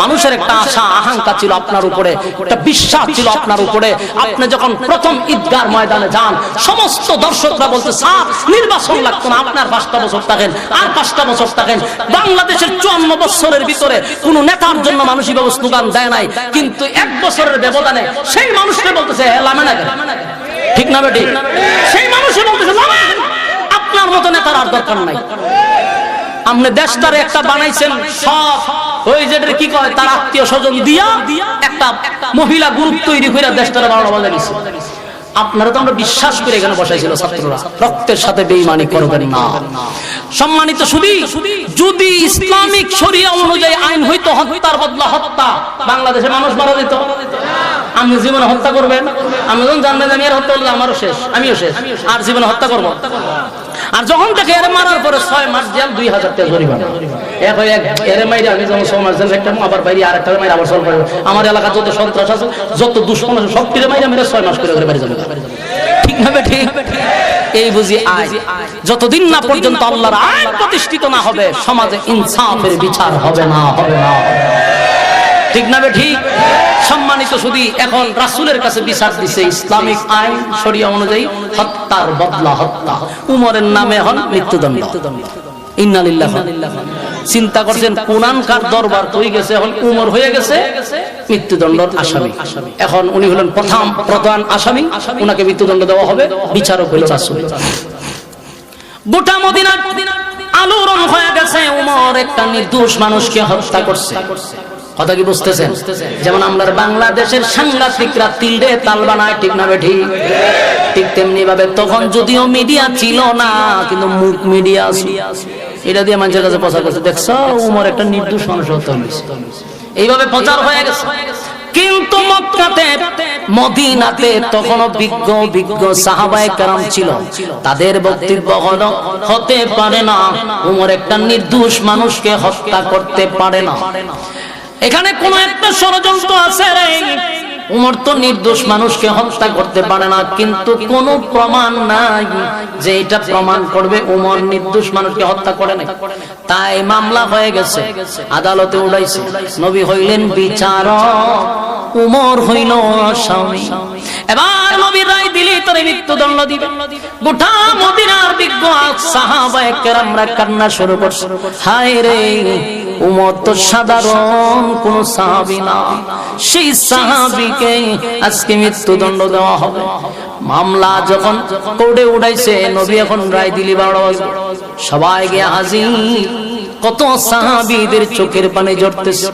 মানুষের একটা আশা আকাঙ্ক্ষা ছিল আপনার উপরে, একটা বিশ্বাস ছিল আপনার উপরে। আপনি যখন প্রথম ঈদগাহ ময়দানে যান, সমস্ত দর্শকরা বলতে, স্যার নির্বাচন লাগতো না, আপনার 5টা বছর থাকেন, আর 5টা বছর থাকেন। বাংলাদেশের 54 বছরের ভিতরে কোন নেতার জন্য মানুষই ব্যবস্থা স্লোগান দেয় নাই, কিন্তু 1 বছরের ব্যবধানে সেই মানুষকে বলতেছে লামে না, ঠিক না বেটি? সেই মানুষই বলতেছে লামেন, আপনার মতো নেতার আর দরকার নাই। আপনি দেশটারে একটা বানাইছেন, সব ওই যেটা কি কয় তার আত্মীয় স্বজন দিয়া একটা মহিলা গ্রুপ তৈরি করে দেশটারে 12টা বাজে গেছে। আপনারা তো আমরা বিশ্বাস করে এখানে বসাইছিল ছাত্ররা, রক্তের সাথে বেঈমানি করবেন না। সম্মানিত সুধী, যদি ইসলামিক শরিয়া অনুযায়ী আইন হইতো হত্যার বদলা হত্যা, বাংলাদেশে মানুষ মারা যেত? আপনি জীবনে হত্যা করবেন, আমি যখন জানবেন আমি আর হত্যা করলে আমারও শেষ, আমিও শেষ, আর জীবনে হত্যা করবো। আর যখন থেকে এর মারার পরে 6 মাস জেল, 2000 টাকা জরিমানা। এরে মাইরে আমি যখন 6 মাস জেল একটা আবার বাইরে আরেকটা মাইরে আবার সরকার, আমার এলাকা যত সন্ত্রাস আছে, যত দুশ্মন আছে, সব তীরে মাইরে মেরে 6 মাস করে বাইরে যাবে, ঠিক না বেঠি? এই বুঝি আইন, যতদিন না পর্যন্ত আল্লাহর আইন প্রতিষ্ঠিত না হবে, সমাজে ইনসাফের বিচার হবে না, হবে না, ঠিক না বেঠি? সম্মানিত সুধী, এখন রাসূলের কাছে বিচার দিছে ইসলামিক আইন শরিয়া অনুযায়ী, হত্যার বদলা হত্যা। উমরের নামে হন মৃত্যুদণ্ড। ইন্না লিল্লাহি ওয়া ইন্না ইলাইহি রাজিউন। চিন্তা করছেন কোরআনকার দরবার হয়ে গেছে, এখন উমর হয়ে গেছে মৃত্যুদণ্ডের আসামি। এখন উনি হলেন প্রধান আসামি, উনাকে মৃত্যুদণ্ড দেওয়া হবে, বিচারক হইল রাসূল। গোটা মদিনা আলোড়ন হয়ে গেছে, উমর একটা নির্দোষ মানুষকে হত্যা করছে। কথা কি বুঝতেছেন? যেমন আমরা বাংলাদেশের সাংঘাতিকরা তিলরে তাল বানায়, ঠিক না বেঠি? ঠিক তেমনি ভাবে তখন যদিও মিডিয়া ছিল না, কিন্তু মুখ মিডিয়া আছে, এটা দিয়ে মানুষের কাছে প্রচার করছে, দেখছো উমর একটা নির্দোষ মানুষ হত্যা হয়েছে, এইভাবে প্রচার হয়ে গেছে। কিন্তু মক্কাতে মদিনাতে তখনও বিজ্ঞ সাহাবায়ে কেরাম ছিল, তাদের বক্তব্য হলো হতে পারে না, উমর একটা নির্দোষ মানুষকে হত্যা করতে পারে না। এখানে কোন একটা ষড়যন্ত্র আছে রে, উমর তো নির্দোষ মানুষকে হত্যা করতে পারে না, কিন্তু কোন প্রমাণ নাই যে এটা প্রমাণ করবে উমর নির্দোষ মানুষকে হত্যা করে নাই। তাই মামলা হয়ে গেছে, আদালতে উঠাইছে, নবী হইলেন বিচারক, উমর হইল আসামি। এবার নবী রায় দিলে তোরে মৃত্যুদণ্ড দিবে। গোটা মদিনার বিজ্ঞ সাহাবায়ে কেরামরা কান্না শুরু করছে, হায় রে, উমর তো সাধারণ কোন সাহাবী না, সেই সাহাবীকে আজকে মৃত্যুদণ্ড দেওয়া হবে। মামলা যখন কোর্টে উঠাইছে, নবী এখন রায় দিলি 12 বাজে, সবাই গিয়ে হাজির। কত সাহাবীদের চোখের পানি ঝরতেছে,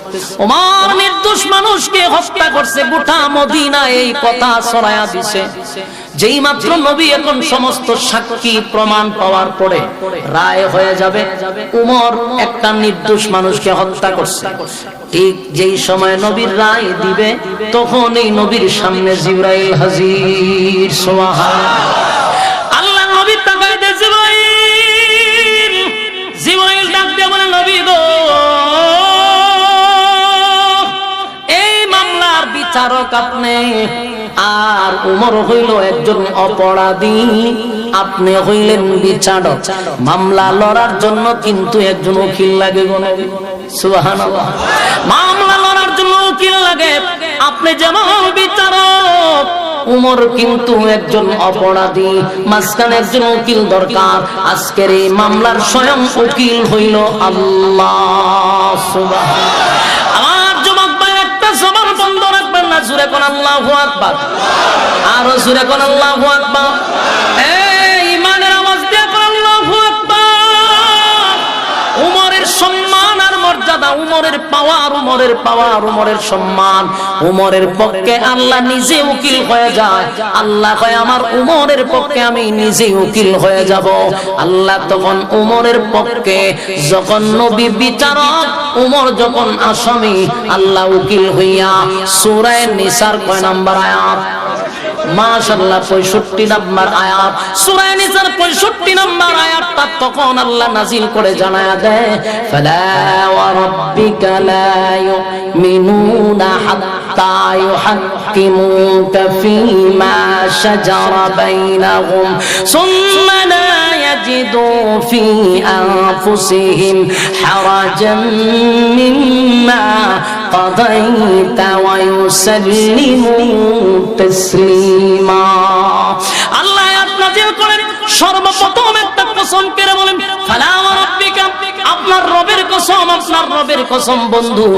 ওমর নির্দোষ মানুষকে হত্যা করছে। গোটা মদিনা এই কথা ছড়ায়া দিছে, যেই মাত্র নবী এখন সমস্ত সাক্ষী প্রমাণ পাওয়ার পরে রায় হয়ে যাবে উমর একটা নির্দোষ মানুষকে হত্যা করছে, ঠিক যেই সময় নবীর রায় দিবে তখন এই নবীর সামনে জিবরাইল হাজির। সুবহানাল্লাহ। আল্লাহ নবী তাকাইতে জিবরাইল, জিবরাইল ডাক দিয়ে বলে নবী গো, এই মামলার বিচারক আপনি, আর উমর হইল একজন অপরাধী, আপনি হইলেন বিচারক। মামলা লড়ার জন্য কিন্তু একজন উকিল লাগে গো নবী। সুবহানাল্লাহ। মামলা লড়ার জন্য উকিল লাগে, আপনি যেমন বিচারক উমর কিন্তু একজন অপরাধী, মাঝখানে একজন উকিল দরকার। আজকের এই মামলার স্বয়ং উকিল হইল আল্লাহ। সুবহানাল্লাহ। আমার যুবক ভাই একটা জবান বন্ধ রাখবেন না, জোরে কোন আল্লাহু আকবার, আরো জোরে কোন আল্লাহু আকবার। এই ইমানের আওয়াজ দিয়ে কোন আল্লাহু আকবার। উমরের সম্মান আর মর্যাদা, উমরের পাওয়ার, উমরের পাওয়ার, উমরের সম্মান, উমরের পক্ষে আল্লাহ নিজে উকিল হয়ে যায়। আল্লাহ কয় আমার উমরের পক্ষে আমি নিজে উকিল হয়ে যাব। আল্লাহ তখন উমরের পক্ষে, যখন নবী বিচারক উমর যখন আসামি, আল্লাহ উকিল হইয়া সূরা নিসার কয় নাম্বার আয়াত? মাশাআল্লাহ 65 নাম্বার আয়াত, সূরা নিসার 65 নাম্বার আয়াতটা তখন আল্লাহ নাযিল করে জানায়া দেয়, ফালা ওয়া রাব্বিকা লা ইউমিনুনা হাত্তা ইউহাক্কিমুকা ফীমা শাজারা বাইনাহুম সুম্মা লা ইয়াজিদু ফী আনফুসিহিম হারাজান মিম্মা কাদাইতা ওয়া ইউসাল্লিমু তাসলিমা। আল্লাহ আয়াত নাযিল করেন, সর্বপ্রথম একটা কসম করে বলেন ফালা ওয়া রাব্বিকা, আপনার রবের কসম, আপনার রবের কসম বন্ধু,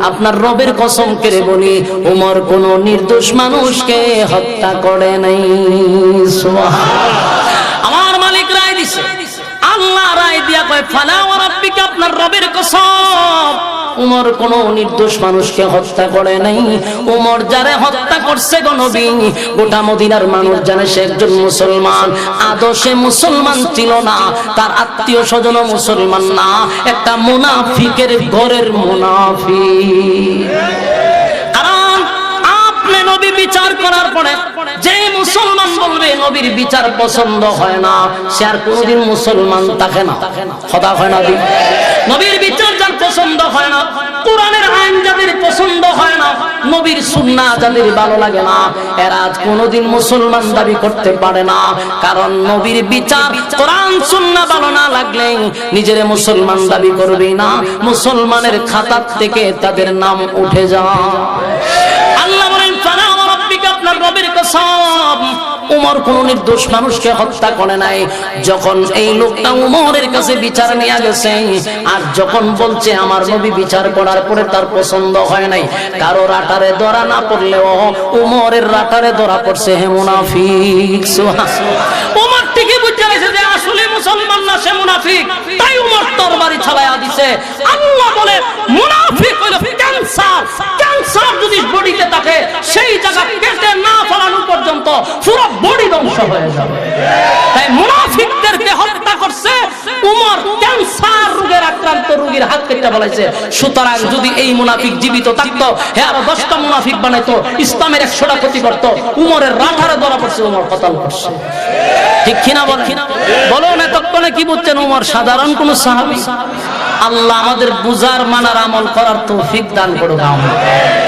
আপনার রবের কসম করে বলি উমর কোন নির্দোষ মানুষকে হত্যা করে নাই। সুবহানাল্লাহ। আমার মালিক রায় দিছে, আল্লাহ রায় দিয়া কয় ফালা ওয়া রাব্বিকা, আপনার রবের কসম উমর কোন নির্দোষ মানুষকে হত্যা করে নাই। উমর যারে হত্যা করছে গো নবী, গোটা মদিনার মানুষ জানে সে একজন মুসলমান। আদৌ সে মুসলমান ছিল না, তার আত্মীয় স্বজন মুসলমান না, একটা মুনাফিকের ঘরের মুনাফিক। কারণ আপনি নবী বিচার করার পরে যে মুসলমান বলবে নবীর বিচার পছন্দ হয় না, সে আর কোনদিন মুসলমান থাকে না, খোদা হয় না। নবীর বিচার যার পছন্দ হয় না, কোরআনের আইন যাদের পছন্দ হয় না, নবীর সুন্নাহ যাদের ভালো লাগে না, এরা কোনদিন মুসলমান দাবি করতে পারে না। কারণ নবীর বিচার, কোরআন সুন্নাহ ভালো না লাগলে নিজের মুসলমান দাবি করবে না, মুসলমানের খাতা থেকে তাদের নাম উঠে যায়। আল্লাহ বলেন ফালা ওয়া রাব্বিকা, আপনার রবের কসম উমর কোন নির্দোষ মানুষকে হত্যা করে নাই। যখন এই লোকটা উমরের কাছে বিচার নিয়ে গেছে, আর যখন বলছে আমার নবী বিচার করার পরে তার পছন্দ হয় নাই, কারো রাটারে ধরা না পড়লেও উমরের রাটারে ধরা পড়ছে হে মুনাফিক। সুবহানাল্লাহ। উমর ঠিকই বুঝে গেছে যে আসলে মুসলমান না, সে মুনাফিক, তাই উমর তরবারি চালায়া দিছে। আল্লাহ বলে মুনাফিক হলো ক্যান্সার, ক্যান্সার যদি বডিতে থাকে সেই জায়গা কেটে না ফেলানো পর্যন্ত পুরো বডি ধ্বংস হয়ে যাবে। তাই মুনাফিকদেরকে হত্যা করছে উমর, ক্যান্সার রোগের আক্রান্ত রোগীর হাত কেটে ফেলাইছে। সুতরাং যদি এই মুনাফিক জীবিত থাকতো, হে আরো 10টা মুনাফিক বানাইতো, ইসলামের 100টা ক্ষতি করতো। উমরের রাঠারে ধরা পড়ছে, উমর কতল করছে, ঠিক কিনা বলুন। এতক্ষণে কি বুঝছেন? উমর সাধারণ কোন সাহাবী। আল্লাহ আমাদের বুঝার মানার আমল করার তৌফিক দান করুক।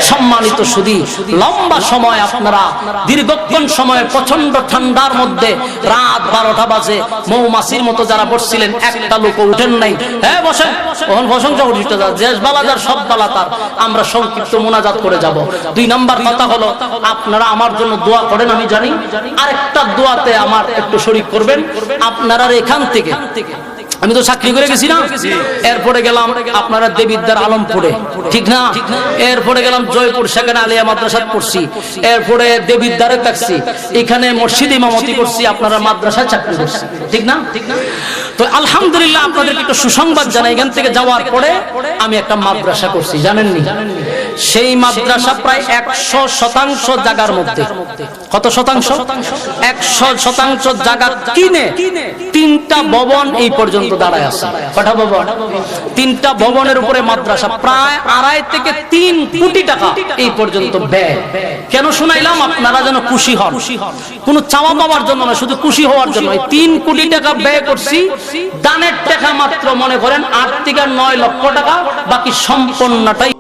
সম্মানিত সুধী, লম্বা সময় আপনারা দীর্ঘক্ষণ সময় প্রচন্ড ঠান্ডার মধ্যে রাত 12টা বাজে মৌমাছির মতো যারা বসছিলেন, একটা লোক উঠেন নাই। হ্যাঁ বসেন, ওখান প্রশংসা উঠিত যা দেশ বালা যার সব বালা তার। আমরা সংক্ষিপ্ত মোনাজাত করে যাব। 2 নাম্বার কথা হলো আপনারা আমার জন্য দোয়া করেন, আমি জানি। আরেকটা দোয়াতে আমার একটু শরীক করবেন। আপনারা এখান থেকে, আমি তো চাকরি করে গেছি না, এরপরে গেলাম আপনারা দেবিদ্দার আলমপুরে, ঠিক না, এরপরে গেলাম জয়পুর, সেখানে আলিয়া মাদ্রাসাত পড়ছি, এরপরে দেবিদ্দারে থাকছি, এখানে মসজিদ ইমামতি করছি, আপনারা মাদ্রাসায় চাকরি করছি, ঠিক না। তো আলহামদুলিল্লাহ আপনাদেরকে একটা সুসংবাদ জানাই, এখান থেকে যাওয়ার পরে আমি একটা মাদ্রাসা করছি, জানেননি? সেই মাদ্রাসা প্রায় 100% জায়গার মধ্যে, কত শতাংশ? 100% জায়গা কিনে 3টা ভবন এই পর্যন্ত দাঁড়ায় আছে। কটা ভবন? 3টা ভবনের উপরে মাদ্রাসা, প্রায় 2.5 থেকে 3 কোটি টাকা এই পর্যন্ত ব্যয়। কেন শুনাইলাম? আপনারা যেন খুশি হন, কোনো চাওয়া পাওয়ার জন্য না, শুধু খুশি হওয়ার জন্য। 3 কোটি টাকা ব্যয় করছি, দানের টাকা মাত্র মনে করেন 8 থেকে 9 লক্ষ টাকা, বাকি সম্পূর্ণটাই